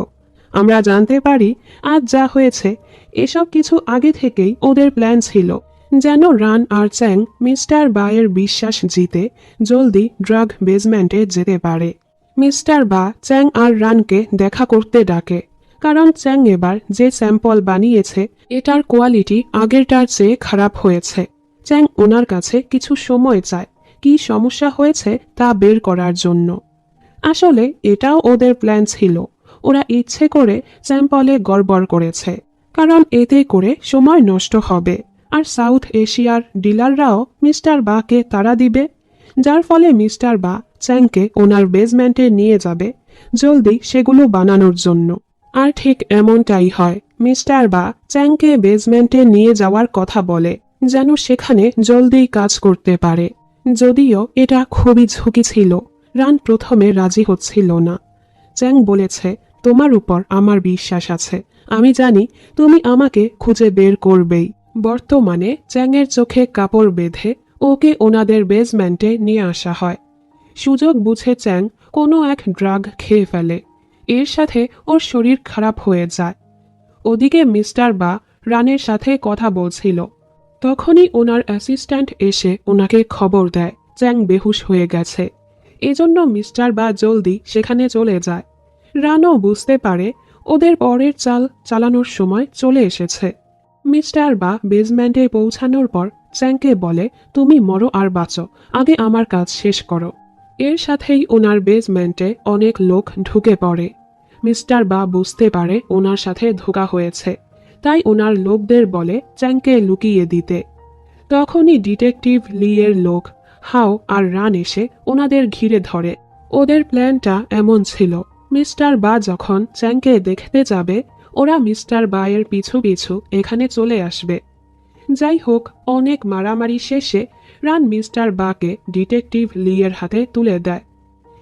Speaker 1: আমরা জানতে পারি আজ যা হয়েছে এসব কিছু আগে থেকেই ওদের প্ল্যান ছিল, যেন রান আর চ্যাং মিস্টার বায়ের বিশ্বাস জিতে জলদি ড্রাগ বেসমেন্টে যেতে পারে। মিস্টার বা চ্যাং আর রানকে দেখা করতে ডাকে, কারণ চ্যাং এবার যে স্যাম্পল বানিয়েছে এটার কোয়ালিটি আগেরটার চেয়ে খারাপ হয়েছে। চ্যাং ওনার কাছে কিছু সময় চায় কি সমস্যা হয়েছে তা বের করার জন্য। আসলে এটাও ওদের প্ল্যান ছিল। ওরা ইচ্ছে করে স্যাম্পলে গড়বড় করেছে, কারণ এতে করে সময় নষ্ট হবে আর সাউথ এশিয়ার ডিলাররাও মিস্টার বাকে তাড়া দিবে। যার ফলে মিস্টার বা চ্যাংকে ওনার বেসমেন্টে নিয়ে যাবে জলদি সেগুলো বানানোর জন্য। আর ঠিক এমনটাই হয়। মিস্টার বা চ্যাংকে বেসমেন্টে নিয়ে যাওয়ার কথা বলে, যেন সেখানে জলদি কাজ করতে পারে। যদিও এটা খুবই ঝুঁকি ছিল, রান প্রথমে রাজি হচ্ছিল না। চ্যাং বলেছে, তোমার উপর আমার বিশ্বাস আছে, আমি জানি তুমি আমাকে খুঁজে বের করবেই। বর্তমানে চ্যাংয়ের চোখে কাপড় বেঁধে ওকে ওনাদের বেসমেন্টে নিয়ে আসা হয়। সুযোগ বুঝে চ্যাং কোনো এক ড্রাগ খেয়ে ফেলে। এর সাথে ওর শরীর খারাপ হয়ে যায়। ওদিকে মিস্টার বা রানের সাথে কথা বলছিল। তখনই ওনার অ্যাসিস্ট্যান্ট এসে ওনাকে খবর দেয় চ্যাং বেহুশ হয়ে গেছে। এজন্য মিস্টার বা জলদি সেখানে চলে যায়। রানও বুঝতে পারে ওদের পরের চাল চালানোর সময় চলে এসেছে। মিস্টার বা বেসমেন্টে পৌঁছানোর পর চ্যাংকে বলে, তুমি মরো আর বাঁচো, আগে আমার কাজ শেষ করো। এর সাথেই ওনার বেসমেন্টে অনেক লোক ঢুকে পড়ে। মিস্টার বা বুঝতে পারে ওনার সাথে ধোঁকা হয়েছে, তাই ওনার লোকদের বলে চ্যাংকে লুকিয়ে দিতে। তখনই ডিটেকটিভ লি এর লোক হাও আর রান এসে ওনাদের ঘিরে ধরে। ওদের প্ল্যানটা এমন ছিল, মিস্টার বা যখন চ্যাংকে দেখতে যাবে ওরা মিস্টার বা এর পিছু পিছু এখানে চলে আসবে। যাই হোক, অনেক মারামারি শেষে রান মিস্টার বাকে ডিটেকটিভ লি এর হাতে তুলে দেয়।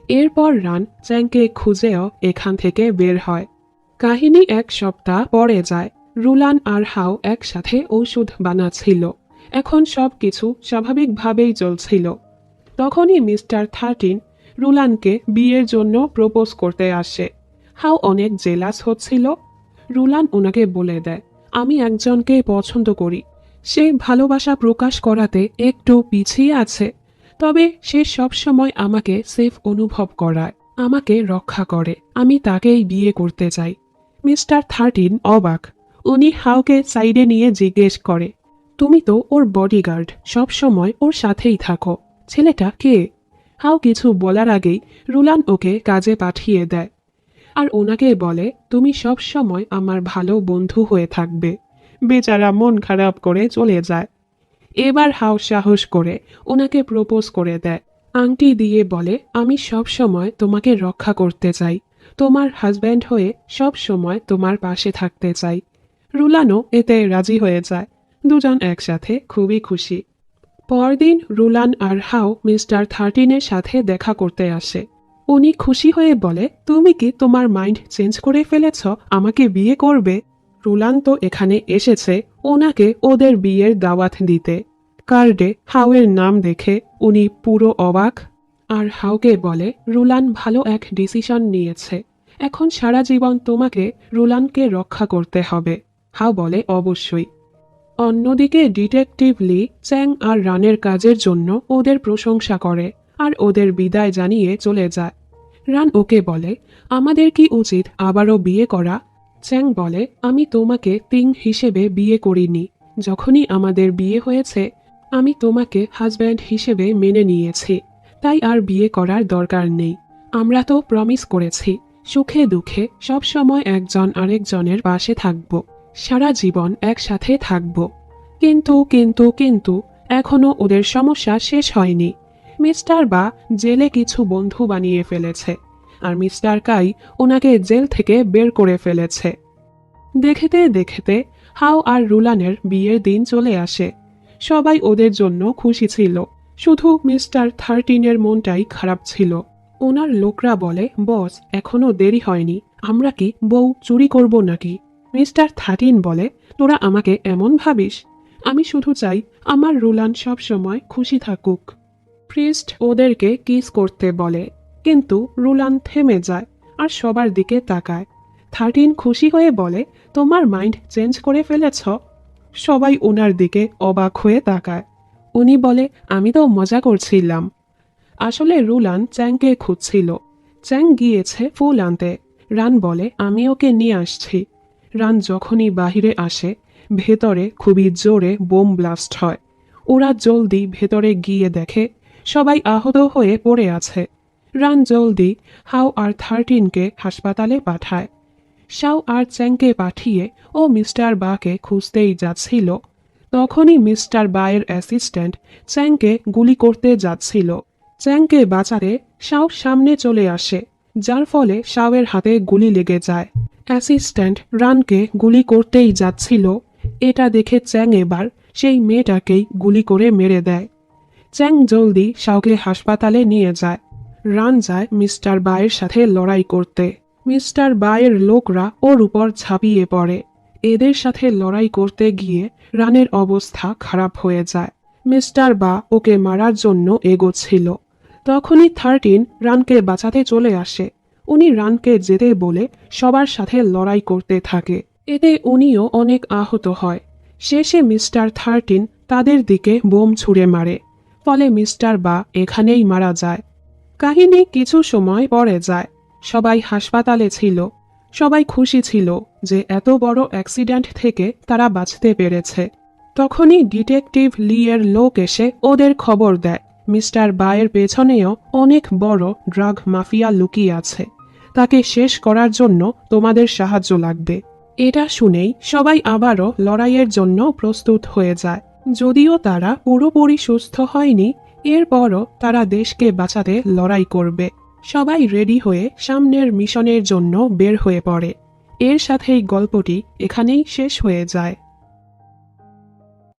Speaker 1: এরপর রান চ্যাংকে খুঁজেও এখান থেকে বের হয়। কাহিনী এক সপ্তাহ পরে যায়। রুলান আর হাও একসাথে ঔষধ বানাচ্ছিল। এখন সব কিছু স্বাভাবিকভাবেই চলছিল। তখনই মিস্টার 13 রুলানকে বিয়ের জন্য প্রপোজ করতে আসে। হাও অনেক জেলাস হচ্ছিল। রুলান ওনাকে বলে দেয়, আমি একজনকে পছন্দ করি। সে ভালোবাসা প্রকাশ করাতে একটু পিছিয়ে আছে, তবে সে সবসময় আমাকে সেফ অনুভব করায়, আমাকে রক্ষা করে। আমি তাকেই বিয়ে করতে চাই। মিস্টার 13 অবাক। উনি হাওকে সাইডে নিয়ে জিজ্ঞেস করে, তুমি তো ওর বডিগার্ড, সবসময় ওর সাথেই থাকো, ছেলেটা কে? হাও কিছু বলার আগেই রুলান ওকে কাজে পাঠিয়ে দেয় আর ওনাকে বলে, তুমি সব সময় আমার ভালো বন্ধু হয়ে থাকবে। বেচারা মন খারাপ করে চলে যায়। এবার হাও সাহস করে ওনাকে প্রপোজ করে দেয়। আংটি দিয়ে বলে, আমি সব সময় তোমাকে রক্ষা করতে চাই, তোমার হাজব্যান্ড হয়ে সব সময় তোমার পাশে থাকতে চাই। রুলানও এতে রাজি হয়ে যায়। দুজন একসাথে খুবই খুশি। পরদিন রুলান আর হাও মিস্টার 13-এর সাথে দেখা করতে আসে। উনি খুশি হয়ে বলে, তুমি কি তোমার মাইন্ড চেঞ্জ করে ফেলেছ, আমাকে বিয়ে করবে? রুলান তো এখানে এসেছে ওনাকে ওদের বিয়ের দাওয়াত দিতে। কার্ডে হাওয়ের নাম দেখে উনি পুরো অবাক। আর হাওকে বলে, রুলান ভালো এক ডিসিশন নিয়েছে, এখন সারা জীবন তোমাকে রুলানকে রক্ষা করতে হবে। হাও বলে, অবশ্যই। অন্যদিকে ডিটেকটিভ লি চ্যাং আর রানের কাজের জন্য ওদের প্রশংসা করে আর ওদের বিদায় জানিয়ে চলে যায়। রান ওকে বলে, আমাদের কি উচিত আবারও বিয়ে করা? চ্যাং বলে, আমি তোমাকে তিং হিসেবে বিয়ে করিনি। যখনই আমাদের বিয়ে হয়েছে আমি তোমাকে হাজব্যান্ড হিসেবে মেনে নিয়েছি, তাই আর বিয়ে করার দরকার নেই। আমরা তো প্রমিস করেছি সুখে দুঃখে সব সময় একজন আরেকজনের পাশে থাকব, সারা জীবন একসাথে থাকব। কিন্তু কিন্তু কিন্তু এখনো ওদের সমস্যা শেষ হয়নি। মিস্টার বা জেলে কিছু বন্ধু বানিয়ে ফেলেছে আর মিস্টার কাই ওনাকে জেল থেকে বের করে ফেলেছে। দেখতে দেখতে হাও আর রুলানের বিয়ের দিন চলে আসে। সবাই ওদের জন্য খুশি ছিল, শুধু মিস্টার 13-এর মনটাই খারাপ ছিল। ওনার লোকরা বলে, বস এখনো দেরি হয়নি, আমরা কি বউ চুরি করব নাকি? মিস্টার 13 বলে, তোরা আমাকে এমন ভাবিস? আমি শুধু চাই আমার রুলান সব সময় খুশি থাকুক। প্রিস্ট ওদেরকে কিস করতে বলে, কিন্তু রুলান থেমে যায় আর সবার দিকে তাকায়। 13 খুশি হয়ে বলে, তোমার মাইন্ড চেঞ্জ করে ফেলেছ? সবাই ওনার দিকে অবাক হয়ে তাকায়। উনি বলে, আমি তো মজা করছিলাম। আসলে রুলান চ্যাংকে খুঁজছিল। চ্যাং গিয়েছে ফুল আনতে। রান বলে, আমি ওকে নিয়ে আসছি। রান যখনই বাহিরে আসে ভেতরে খুবই জোরে বোম ব্লাস্ট হয়। ওরা জলদি ভেতরে গিয়ে দেখে সবাই আহত হয়ে পড়ে আছে। রান জলদি হাও আর 13-কে হাসপাতালে পাঠায়। শাও আর চ্যাংকে পাঠিয়ে ও মিস্টার বাকে খুঁজতেই যাচ্ছিল। তখনই মিস্টার বায়ের অ্যাসিস্ট্যান্ট চ্যাংকে গুলি করতে যাচ্ছিল, চ্যাংকে বাঁচাতে শাও সামনে চলে আসে, যার ফলে শাওয়ের হাতে গুলি লেগে যায়। অ্যাসিস্ট্যান্ট রানকে গুলি করতেই যাচ্ছিল, এটা দেখে চ্যাং এবার সেই মেয়েটাকেই গুলি করে মেরে দেয়। চ্যাং জলদি শাওকে হাসপাতালে নিয়ে যায়। রান যায় মিস্টার বায়ের সাথে লড়াই করতে। মিস্টার বায়ের লোকরা ওর উপর ঝাঁপিয়ে পড়ে। এদের সাথে লড়াই করতে গিয়ে রানের অবস্থা খারাপ হয়ে যায়। মিস্টার বা ওকে মারার জন্য এগোচ্ছিল। তখনই 13 রানকে বাঁচাতে চলে আসে। উনি রানকে যেতে বলে সবার সাথে লড়াই করতে থাকে। এতে উনিও অনেক আহত হয়। শেষে মিস্টার 13 তাদের দিকে বোম ছুঁড়ে মারে, ফলে মিস্টার বা এখানেই মারা যায়। কাহিনী কিছু সময় পরে যায়। সবাই হাসপাতালে ছিল। সবাই খুশি ছিল যে এত বড় অ্যাক্সিডেন্ট থেকে তারা বাঁচতে পেরেছে। তখনই ডিটেকটিভ লি এর লোক এসে ওদের খবর দেয় মিস্টার বায়ের পেছনেও অনেক বড় ড্রাগ মাফিয়া লুকিয়ে আছে। তাকে শেষ করার জন্য তোমাদের সাহায্য লাগবে। এটা শুনেই সবাই আবারও লড়াইয়ের জন্য প্রস্তুত হয়ে যায়। যদিও তারা পুরোপুরি সুস্থ হয়নি, এরপরও তারা দেশকে বাঁচাতে লড়াই করবে। সবাই রেডি হয়ে সামনের মিশনের জন্য বের হয়ে পড়ে। এর সাথেই গল্পটি এখানেই শেষ হয়ে যায়।